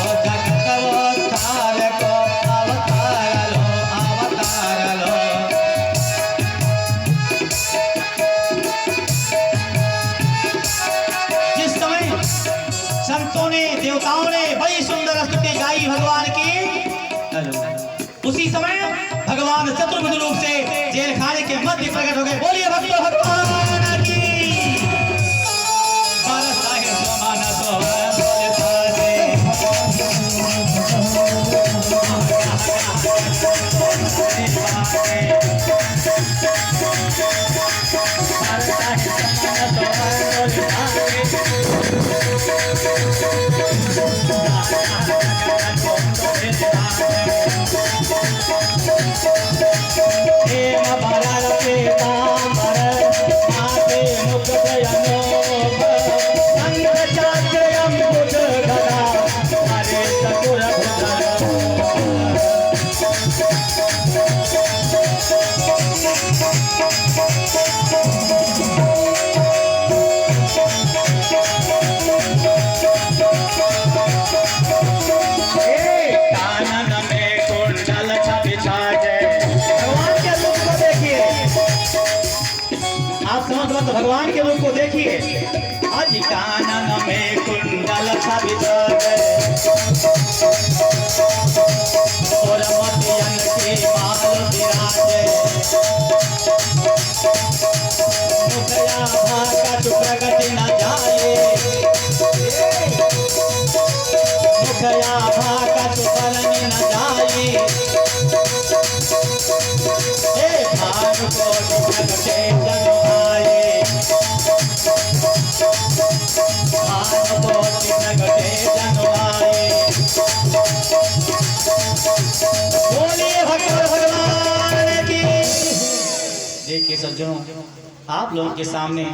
[SPEAKER 1] जगत अवतार को अवतार लो। जिस समय संतों ने देवताओं ने बड़ी सुंदर स्तुति गाई भगवान की, उसी समय भगवान चतुर्भुज रूप से जेल खाने के मध्य प्रकट हो गए। बोलिए भक्तों भगवान की। बरसा है सोमाना भगवान के रूप को देखिए। आज कानन में कुंडल और मतियन के माल विराजे, मुखया भागत प्रगट न जाए, मुखया भागत फलन न जाए। हे भाग को प्रगटे जन आए, देखिए सज्जनों, आप लोगों के सामने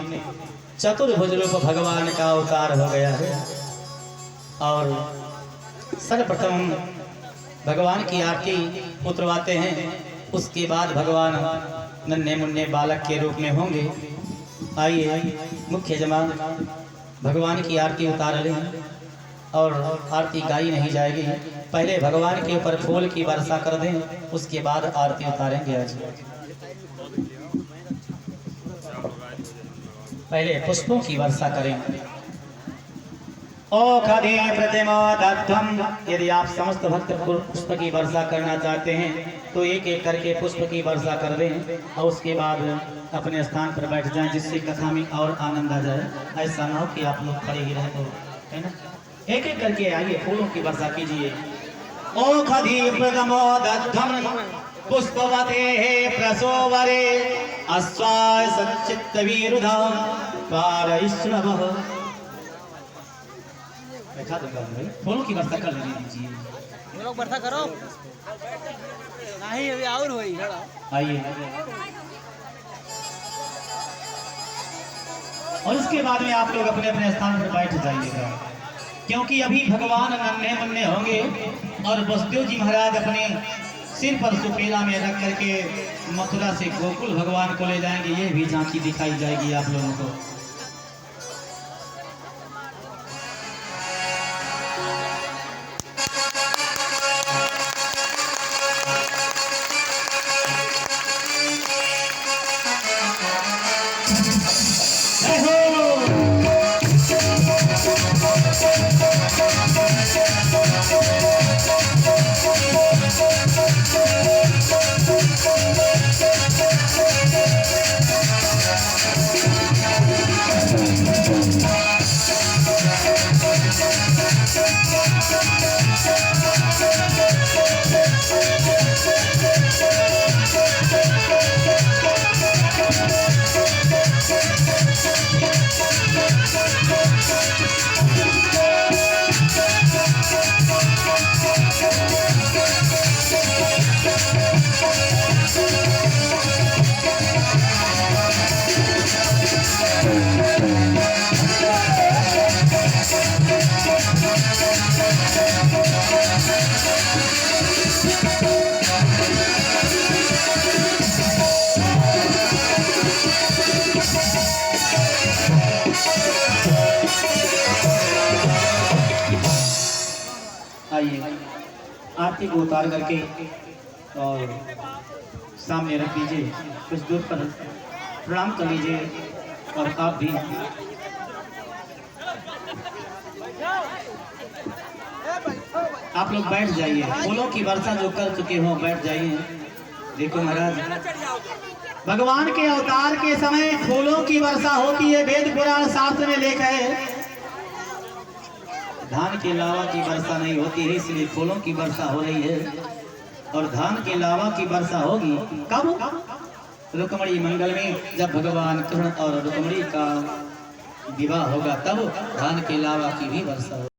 [SPEAKER 1] चतुर्भुज रूप भगवान का अवतार हो गया है। और सर्वप्रथम भगवान की आरती उतरवाते हैं, उसके बाद भगवान नन्हे मुन्ने बालक के रूप में होंगे। आइए मुख्य जमान भगवान की आरती उतार लें और आरती गाई नहीं जाएगी। पहले भगवान के ऊपर फूल की वर्षा कर दें, उसके बाद आरती उतारेंगे। आज पहले पुष्पों की वर्षा करें। औषधि प्रतिमा दत्तम। यदि आप समस्त भक्त पुष्प की वर्षा करना चाहते हैं तो एक एक करके पुष्प की वर्षा कर दें और उसके बाद अपने स्थान पर बैठ जाएं, जिससे कथा में और आनंद आ जाए। ऐसा ना हो कि आप लोग खड़े ही रहे, तो है ना। एक एक करके आइए, फूलों की वर्षा कीजिए। औषधि प्रतिमा दत्तम पुष्पवते प्रसोवरे अस्वाय सच्चित्त विरुधा कारयिष्णवः। बैठा दूंगा भाई, फूलों की वर्षा कर लीजिए।
[SPEAKER 3] ये लोग वर्षा करो नहीं, अभी और होई।
[SPEAKER 1] आइए, और उसके बाद में आप लोग अपने अपने स्थान पर बैठ जाइएगा, क्योंकि अभी भगवान नन्हे मुन्ने होंगे और वसुदेव जी महाराज अपने सिर पर सुपेला में रख करके मथुरा से गोकुल भगवान को ले जाएंगे। ये भी झांकी दिखाई जाएगी आप लोगों को। को उतार करके और सामने रख लीजिए, कुछ दूर पर प्रणाम कर लीजिए। और आप भी आप लोग बैठ जाइए, फूलों की वर्षा जो कर चुके हो बैठ जाइए। देखो महाराज, भगवान के अवतार के समय फूलों की वर्षा होती है। वेद पुराण शास्त्र में लेख है, धान के लावा की वर्षा नहीं होती है, इसलिए फूलों की वर्षा हो रही है। और धान के लावा की वर्षा होगी कब? रुक्मणी मंगल में, जब भगवान कृष्ण और रुक्मणी का विवाह होगा तब धान के लावा की भी वर्षा होगी।